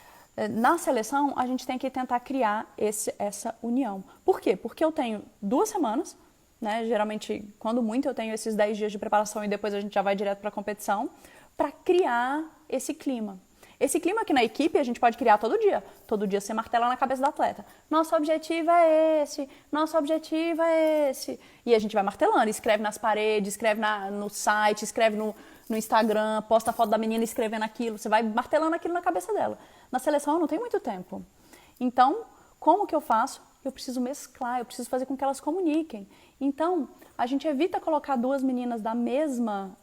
na seleção, a gente tem que tentar criar essa união. Por quê? Porque eu tenho 2 semanas, né? Geralmente, quando muito, eu tenho esses 10 dias de preparação e depois a gente já vai direto para a competição, para criar esse clima. Esse clima aqui na equipe a gente pode criar todo dia. Todo dia você martela na cabeça do atleta. Nosso objetivo é esse, nosso objetivo é esse. E a gente vai martelando, escreve nas paredes, escreve no site, escreve no Instagram, posta a foto da menina escrevendo aquilo. Você vai martelando aquilo na cabeça dela. Na seleção eu não tenho muito tempo. Então, como que eu faço? Eu preciso mesclar, eu preciso fazer com que elas comuniquem. Então, a gente evita colocar 2 meninas da mesma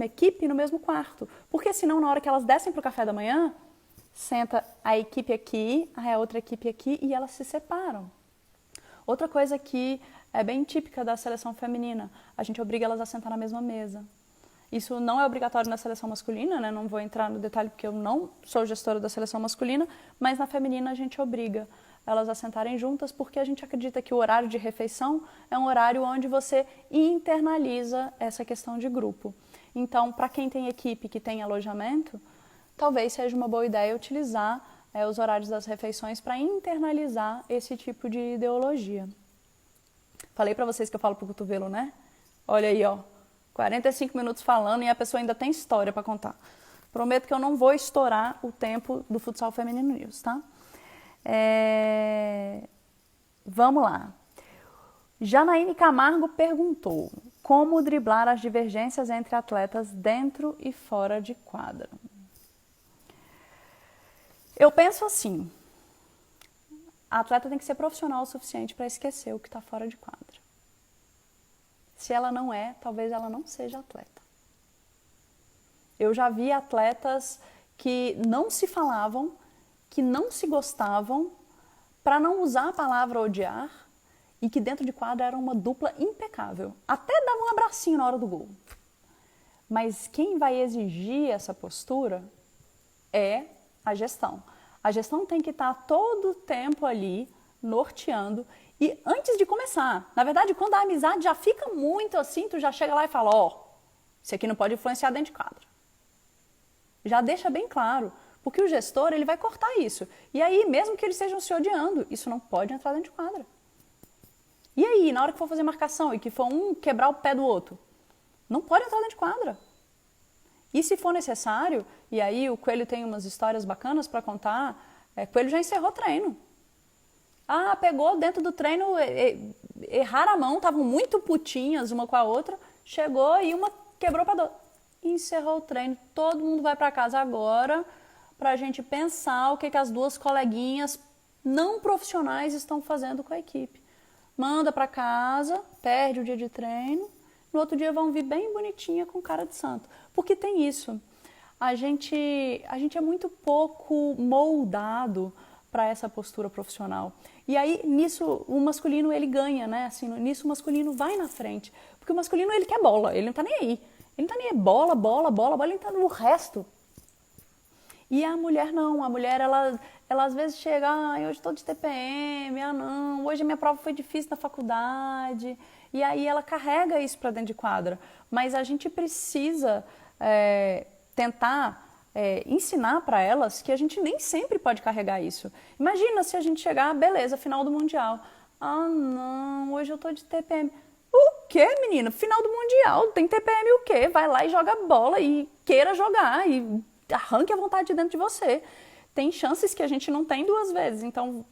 equipe no mesmo quarto. Porque senão, na hora que elas descem para o café da manhã, senta a equipe aqui, a outra equipe aqui e elas se separam. Outra coisa que é bem típica da seleção feminina, a gente obriga elas a sentar na mesma mesa. Isso não é obrigatório na seleção masculina, né? Não vou entrar no detalhe porque eu não sou gestora da seleção masculina, mas na feminina a gente obriga elas a sentarem juntas porque a gente acredita que o horário de refeição é um horário onde você internaliza essa questão de grupo. Então, para quem tem equipe que tem alojamento, talvez seja uma boa ideia utilizar os horários das refeições para internalizar esse tipo de ideologia. Falei para vocês que eu falo pro cotovelo, né? Olha aí, ó, 45 minutos falando e a pessoa ainda tem história para contar. Prometo que eu não vou estourar o tempo do Futsal Feminino News, tá? Vamos lá. Janaíne Camargo perguntou: como driblar as divergências entre atletas dentro e fora de quadra? Eu penso assim, a atleta tem que ser profissional o suficiente para esquecer o que está fora de quadra. Se ela não é, talvez ela não seja atleta. Eu já vi atletas que não se falavam, que não se gostavam, para não usar a palavra odiar, e que dentro de quadra era uma dupla impecável. Até dava um abracinho na hora do gol. Mas quem vai exigir essa postura é a gestão. A gestão tem que estar todo o tempo ali, norteando, e antes de começar, na verdade, quando a amizade já fica muito assim, tu já chega lá e fala, ó, isso aqui não pode influenciar dentro de quadra. Já deixa bem claro, porque o gestor, ele vai cortar isso. E aí, mesmo que eles estejam se odiando, isso não pode entrar dentro de quadra. E aí, na hora que for fazer marcação e que for um quebrar o pé do outro, não pode entrar dentro de quadra. E se for necessário, e aí o Coelho tem umas histórias bacanas para contar, Coelho já encerrou treino. Ah, pegou dentro do treino, erraram a mão, estavam muito putinhas uma com a outra, chegou e uma quebrou para do... encerrou o treino. Todo mundo vai para casa agora para a gente pensar o que as duas coleguinhas não profissionais estão fazendo com a equipe. Manda para casa, perde o dia de treino, no outro dia vão vir bem bonitinha com cara de santo. Porque tem isso, a gente é muito pouco moldado para essa postura profissional. E aí, nisso, o masculino, ele ganha, né? Assim, nisso, o masculino vai na frente. Porque o masculino, ele quer bola, ele não tá nem aí. Ele não tá nem aí, bola, ele tá no resto. E a mulher não, a mulher, ela às vezes chega, hoje estou de TPM, não, hoje a minha prova foi difícil na faculdade, e aí ela carrega isso para dentro de quadra. Mas a gente precisa tentar ensinar para elas que a gente nem sempre pode carregar isso. Imagina se a gente chegar, beleza, final do Mundial. Não, hoje eu tô de TPM. O quê, menina? Final do Mundial, tem TPM o quê? Vai lá e joga bola e queira jogar e arranque a vontade de dentro de você. Tem chances que a gente não tem duas vezes. Então,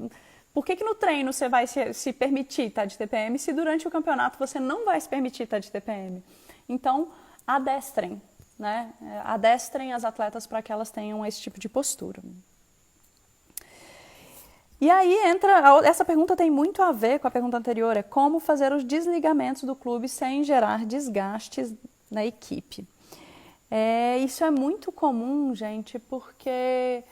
por que no treino você vai se permitir estar de TPM se durante o campeonato você não vai se permitir estar de TPM? Então, adestrem, né? Adestrem as atletas para que elas tenham esse tipo de postura. E aí essa pergunta tem muito a ver com a pergunta anterior, é como fazer os desligamentos do clube sem gerar desgastes na equipe. Isso é muito comum, gente, porque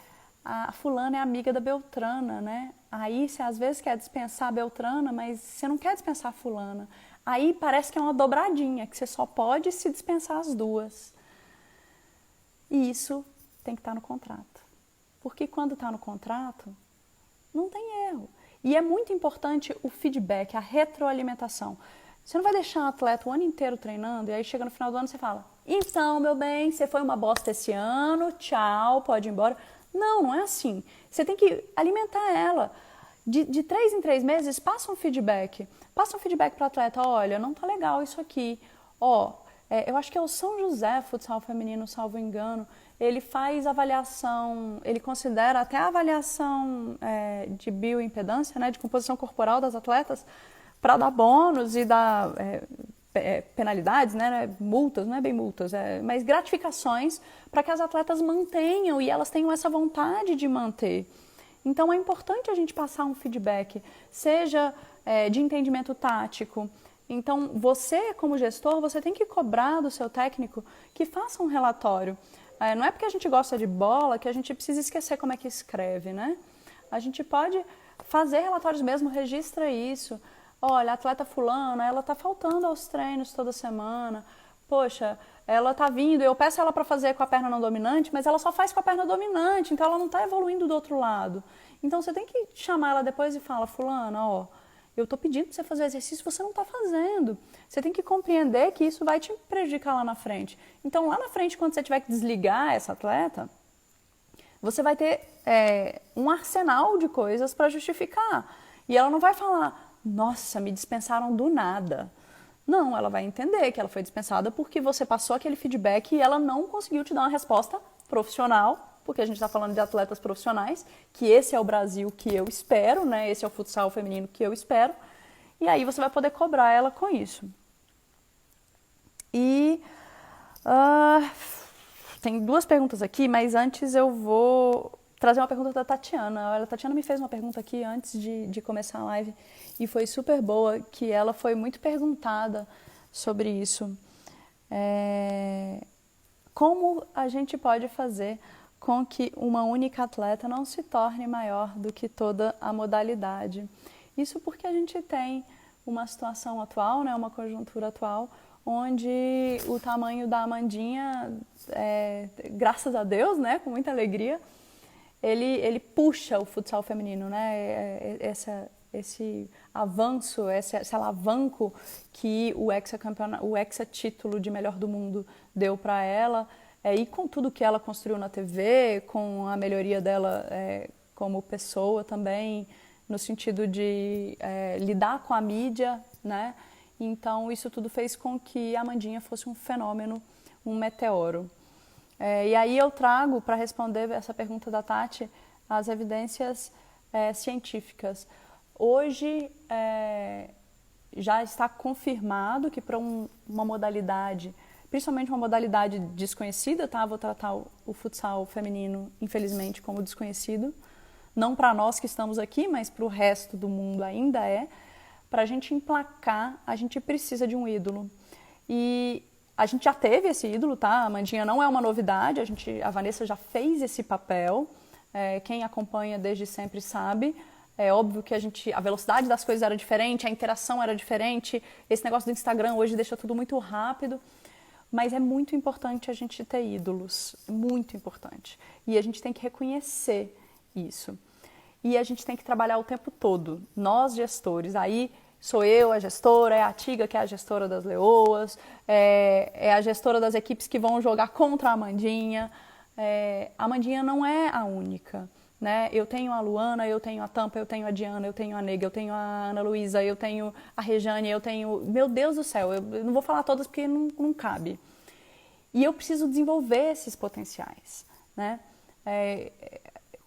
a fulana é amiga da Beltrana, né? Aí você às vezes quer dispensar a Beltrana, mas você não quer dispensar a fulana. Aí parece que é uma dobradinha, que você só pode se dispensar as duas. E isso tem que estar no contrato. Porque quando está no contrato, não tem erro. E é muito importante o feedback, a retroalimentação. Você não vai deixar o atleta o ano inteiro treinando e aí chega no final do ano e você fala: então, meu bem, você foi uma bosta esse ano, tchau, pode ir embora. Não, não é assim. Você tem que alimentar ela. De 3 em 3 meses, passa um feedback. Passa um feedback para o atleta: olha, não tá legal isso aqui. Eu acho que é o São José Futsal Feminino, salvo engano. Ele faz avaliação, ele considera até a avaliação de bioimpedância, né, de composição corporal das atletas, para dar bônus e dar penalidades, né, multas, não é bem multas, mas gratificações para que as atletas mantenham e elas tenham essa vontade de manter. Então é importante a gente passar um feedback, seja de entendimento tático. Então você, como gestor, você tem que cobrar do seu técnico que faça um relatório. Não é porque a gente gosta de bola que a gente precisa esquecer como é que escreve, né? A gente pode fazer relatórios mesmo, registra isso. Olha, a atleta fulana, ela tá faltando aos treinos toda semana. Poxa, ela tá vindo, eu peço ela para fazer com a perna não dominante, mas ela só faz com a perna dominante, então ela não tá evoluindo do outro lado. Então você tem que chamar ela depois e falar: fulana, eu tô pedindo para você fazer exercício, você não tá fazendo. Você tem que compreender que isso vai te prejudicar lá na frente. Então lá na frente, quando você tiver que desligar essa atleta, você vai ter um arsenal de coisas para justificar. E ela não vai falar: nossa, me dispensaram do nada. Não, ela vai entender que ela foi dispensada porque você passou aquele feedback e ela não conseguiu te dar uma resposta profissional, porque a gente está falando de atletas profissionais, que esse é o Brasil que eu espero, né? Esse é o futsal feminino que eu espero. E aí você vai poder cobrar ela com isso. E tem 2 perguntas aqui, mas antes eu vou trazer uma pergunta da Tatiana. A Tatiana me fez uma pergunta aqui antes de começar a live e foi super boa, que ela foi muito perguntada sobre isso. Como a gente pode fazer com que uma única atleta não se torne maior do que toda a modalidade? Isso porque a gente tem uma situação atual, né, uma conjuntura atual, onde o tamanho da Amandinha, graças a Deus, né, com muita alegria, ele puxa o futsal feminino, né? Esse avanço, esse alavanco que o hexa-título de melhor do mundo deu para ela, e com tudo que ela construiu na TV, com a melhoria dela como pessoa também, no sentido de lidar com a mídia, né? Então isso tudo fez com que a Amandinha fosse um fenômeno, um meteoro. E aí eu trago, para responder essa pergunta da Tati, as evidências científicas. Hoje já está confirmado que para uma modalidade, principalmente uma modalidade desconhecida, tá? Vou tratar o futsal feminino, infelizmente, como desconhecido. Não para nós que estamos aqui, mas para o resto do mundo ainda Para a gente emplacar, a gente precisa de um ídolo. E a gente já teve esse ídolo, tá? A Amandinha não é uma novidade, a Vanessa já fez esse papel. Quem acompanha desde sempre sabe. É óbvio que a velocidade das coisas era diferente, a interação era diferente. Esse negócio do Instagram hoje deixa tudo muito rápido. Mas é muito importante a gente ter ídolos, muito importante. E a gente tem que reconhecer isso. e a gente tem que trabalhar o tempo todo, nós gestores, aí sou eu a gestora, é a Tiga que é a gestora das leoas, é a gestora das equipes que vão jogar contra a Amandinha. A Amandinha não é a única, né? Eu tenho a Luana, eu tenho a Tampa, eu tenho a Diana, eu tenho a Nega, eu tenho a Ana Luísa, eu tenho a Rejane, eu tenho... Meu Deus do céu, eu não vou falar todas porque não cabe. E eu preciso desenvolver esses potenciais, né?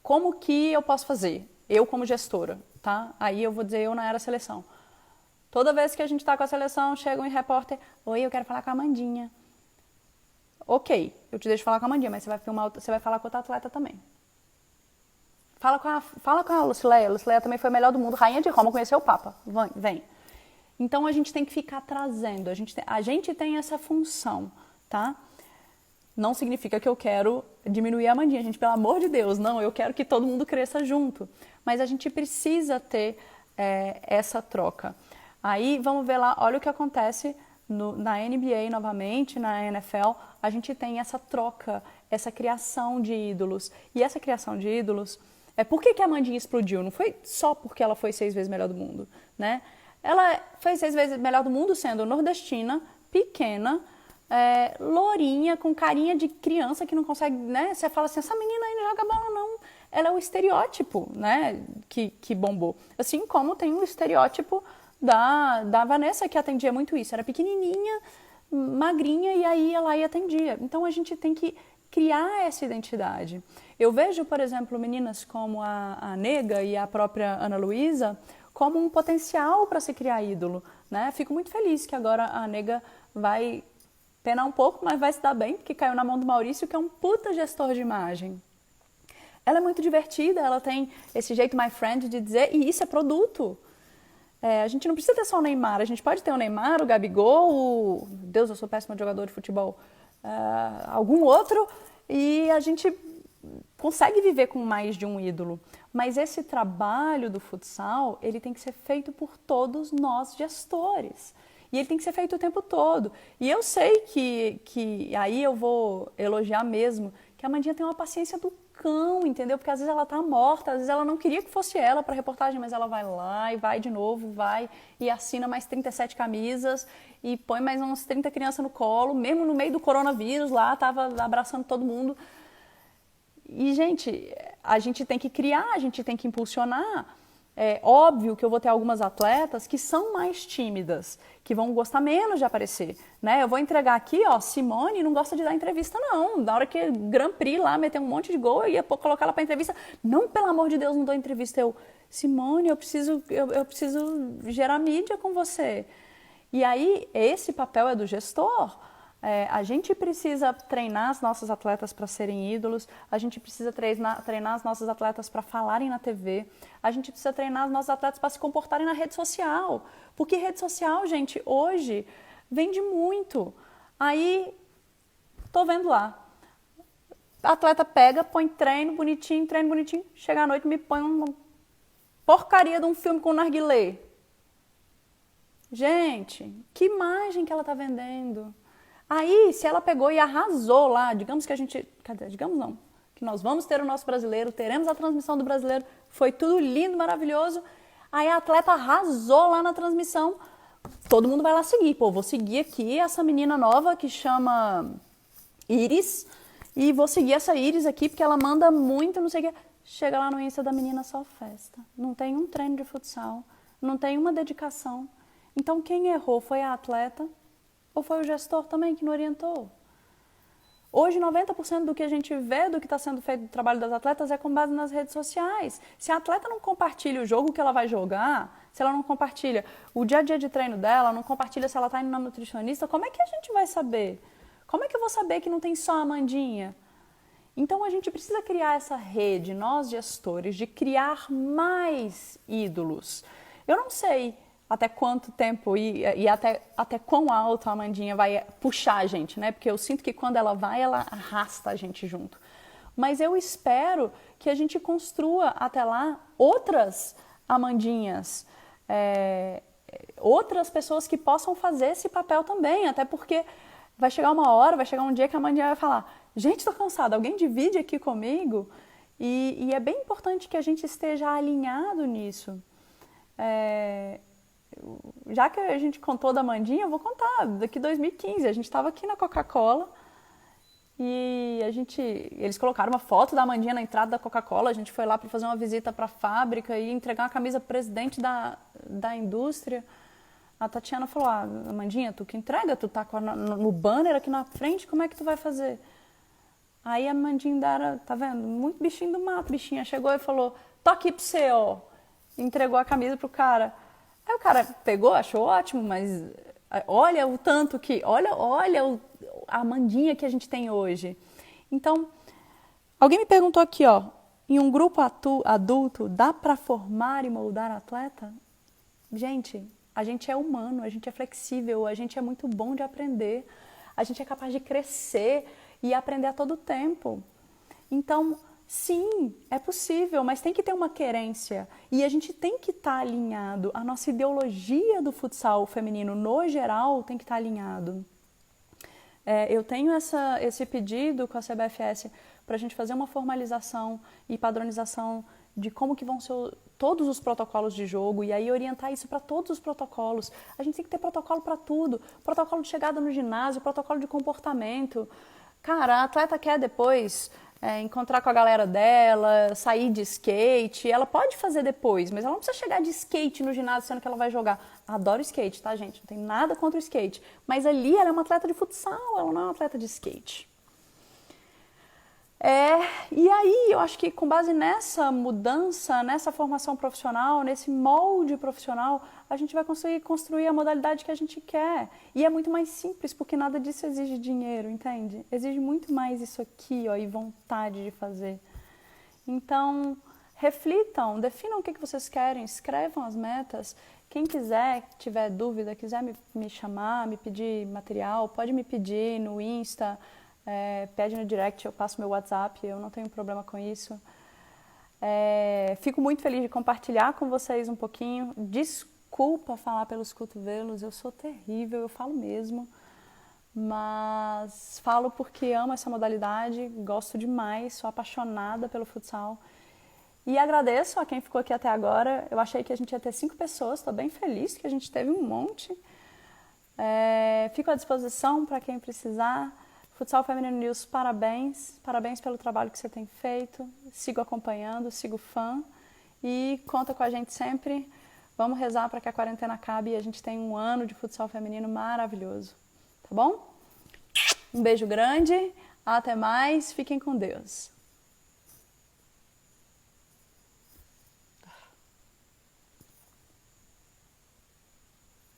Como que eu posso fazer? Eu como gestora, tá? Aí eu vou dizer eu na era seleção. Toda vez que a gente está com a seleção, chega um repórter, oi, eu quero falar com a Amandinha. Ok, eu te deixo falar com a Amandinha, mas você vai falar com outra atleta também. Fala com a Lucileia. A Lucileia também foi a melhor do mundo, rainha de Roma, conheceu o Papa. Vem. Então a gente tem que ficar trazendo, a gente tem essa função, tá? Não significa que eu quero diminuir a Amandinha, gente, pelo amor de Deus, não, eu quero que todo mundo cresça junto. Mas a gente precisa ter essa troca. Aí, vamos ver lá, olha o que acontece na NBA novamente, na NFL, a gente tem essa troca, essa criação de ídolos. E essa criação de ídolos, por que a Amandinha explodiu? Não foi só porque ela foi 6 vezes melhor do mundo, né? Ela foi 6 vezes melhor do mundo sendo nordestina, pequena, lourinha, com carinha de criança que não consegue, né? Você fala assim, essa menina aí não joga bola não. Ela é o estereótipo, né? Que bombou. Assim como tem um estereótipo da Vanessa, que atendia muito isso. Era pequenininha, magrinha, e aí ela aí atendia. Então a gente tem que criar essa identidade. Eu vejo, por exemplo, meninas como a Nega e a própria Ana Luísa como um potencial para se criar ídolo, né? Fico muito feliz que agora a Nega vai penar um pouco, mas vai se dar bem, porque caiu na mão do Maurício, que é um puta gestor de imagem. Ela é muito divertida, ela tem esse jeito my friend de dizer, e isso é produto. A gente não precisa ter só o Neymar, a gente pode ter o Neymar, o Gabigol, Deus, eu sou péssima de jogador de futebol, algum outro, e a gente consegue viver com mais de um ídolo. Mas esse trabalho do futsal, ele tem que ser feito por todos nós gestores. E ele tem que ser feito o tempo todo. E eu sei que aí eu vou elogiar mesmo, que a Amandinha tem uma paciência do cão, entendeu? Porque às vezes ela tá morta, às vezes ela não queria que fosse ela para reportagem, mas ela vai lá e vai de novo, vai e assina mais 37 camisas e põe mais uns 30 crianças no colo, mesmo no meio do coronavírus lá, tava abraçando todo mundo. E, gente, a gente tem que criar, a gente tem que impulsionar. É óbvio que eu vou ter algumas atletas que são mais tímidas, que vão gostar menos de aparecer, né? Eu vou entregar aqui, ó, Simone não gosta de dar entrevista, não. Na hora que Grand Prix lá, meter um monte de gol, eu ia colocar ela para entrevista. Não, pelo amor de Deus, não dou entrevista. Simone, eu preciso gerar mídia com você. E aí, esse papel é do gestor. A gente precisa treinar as nossas atletas para serem ídolos, a gente precisa treinar as nossas atletas para falarem na TV, a gente precisa treinar os nossos atletas para se comportarem na rede social. Porque rede social, gente, hoje vende muito. Aí, tô vendo lá, a atleta pega, põe treino bonitinho, chega à noite e me põe uma porcaria de um filme com narguilé. Gente, que imagem que ela tá vendendo? Aí, se ela pegou e arrasou lá, digamos que que nós vamos ter o nosso brasileiro, teremos a transmissão do brasileiro, foi tudo lindo, maravilhoso, aí a atleta arrasou lá na transmissão, todo mundo vai lá seguir, vou seguir aqui essa menina nova que chama Iris, e vou seguir essa Iris aqui porque ela manda muito, não sei o que. Chega lá no Insta da menina, só festa, não tem um treino de futsal, não tem uma dedicação. Então quem errou foi a atleta, ou foi o gestor também que não orientou? Hoje, 90% do que a gente vê do que está sendo feito do trabalho das atletas é com base nas redes sociais. Se a atleta não compartilha o jogo que ela vai jogar, se ela não compartilha o dia a dia de treino dela, não compartilha se ela está indo na nutricionista, como é que a gente vai saber? Como é que eu vou saber que não tem só a Amandinha? Então, a gente precisa criar essa rede, nós gestores, de criar mais ídolos. Eu não sei até quanto tempo e até quão alto a Amandinha vai puxar a gente, né? Porque eu sinto que quando ela vai, ela arrasta a gente junto. Mas eu espero que a gente construa até lá outras Amandinhas, outras pessoas que possam fazer esse papel também, até porque vai chegar uma hora, vai chegar um dia que a Amandinha vai falar, gente, tô cansada, alguém divide aqui comigo? E é bem importante que a gente esteja alinhado nisso. Já que a gente contou da Mandinha, eu vou contar. Daqui 2015, a gente estava aqui na Coca-Cola e eles colocaram uma foto da Mandinha na entrada da Coca-Cola. A gente foi lá para fazer uma visita para a fábrica e entregar uma camisa pro presidente da indústria. A Tatiana falou, Mandinha, tu que entrega, tu tá no banner aqui na frente, como é que tu vai fazer? Aí a Mandinha, tá vendo? Muito bichinho do mato, bichinha. Chegou e falou, tô aqui pro você, ó. Entregou a camisa pro cara. Aí o cara pegou, achou ótimo, mas olha o tanto que... Olha a Mandinha que a gente tem hoje. Então, alguém me perguntou aqui, ó. Em um grupo adulto, dá pra formar e moldar atleta? Gente, a gente é humano, a gente é flexível, a gente é muito bom de aprender. A gente é capaz de crescer e aprender a todo tempo. Então, sim, é possível, mas tem que ter uma querência. E a gente tem que estar alinhado. A nossa ideologia do futsal feminino, no geral, tem que estar alinhado. Eu tenho esse pedido com a CBFS para a gente fazer uma formalização e padronização de como que vão ser todos os protocolos de jogo e aí orientar isso para todos os protocolos. A gente tem que ter protocolo para tudo. Protocolo de chegada no ginásio, protocolo de comportamento. Cara, a atleta quer depois encontrar com a galera dela, sair de skate. Ela pode fazer depois, mas ela não precisa chegar de skate no ginásio sendo que ela vai jogar. Adoro skate, tá, gente? Não tem nada contra o skate. Mas ali ela é uma atleta de futsal, ela não é uma atleta de skate. E aí eu acho que com base nessa mudança, nessa formação profissional, nesse molde profissional, a gente vai conseguir construir a modalidade que a gente quer. E é muito mais simples, porque nada disso exige dinheiro, entende? Exige muito mais isso aqui, ó, e vontade de fazer. Então, reflitam, definam o que vocês querem, escrevam as metas. Quem quiser, tiver dúvida, quiser me chamar, me pedir material, pode me pedir no Insta, pede no direct, eu passo meu WhatsApp, eu não tenho problema com isso. Fico muito feliz de compartilhar com vocês um pouquinho. Desculpa falar pelos cotovelos, eu sou terrível, eu falo mesmo. Mas falo porque amo essa modalidade, gosto demais, sou apaixonada pelo futsal. E agradeço a quem ficou aqui até agora. Eu achei que a gente ia ter 5 pessoas, estou bem feliz que a gente teve um monte. Fico à disposição para quem precisar. Futsal Feminino News, parabéns. Parabéns pelo trabalho que você tem feito. Sigo acompanhando, sigo fã. E conta com a gente sempre. Vamos rezar para que a quarentena acabe e a gente tenha um ano de futsal feminino maravilhoso. Tá bom? Um beijo grande. Até mais. Fiquem com Deus.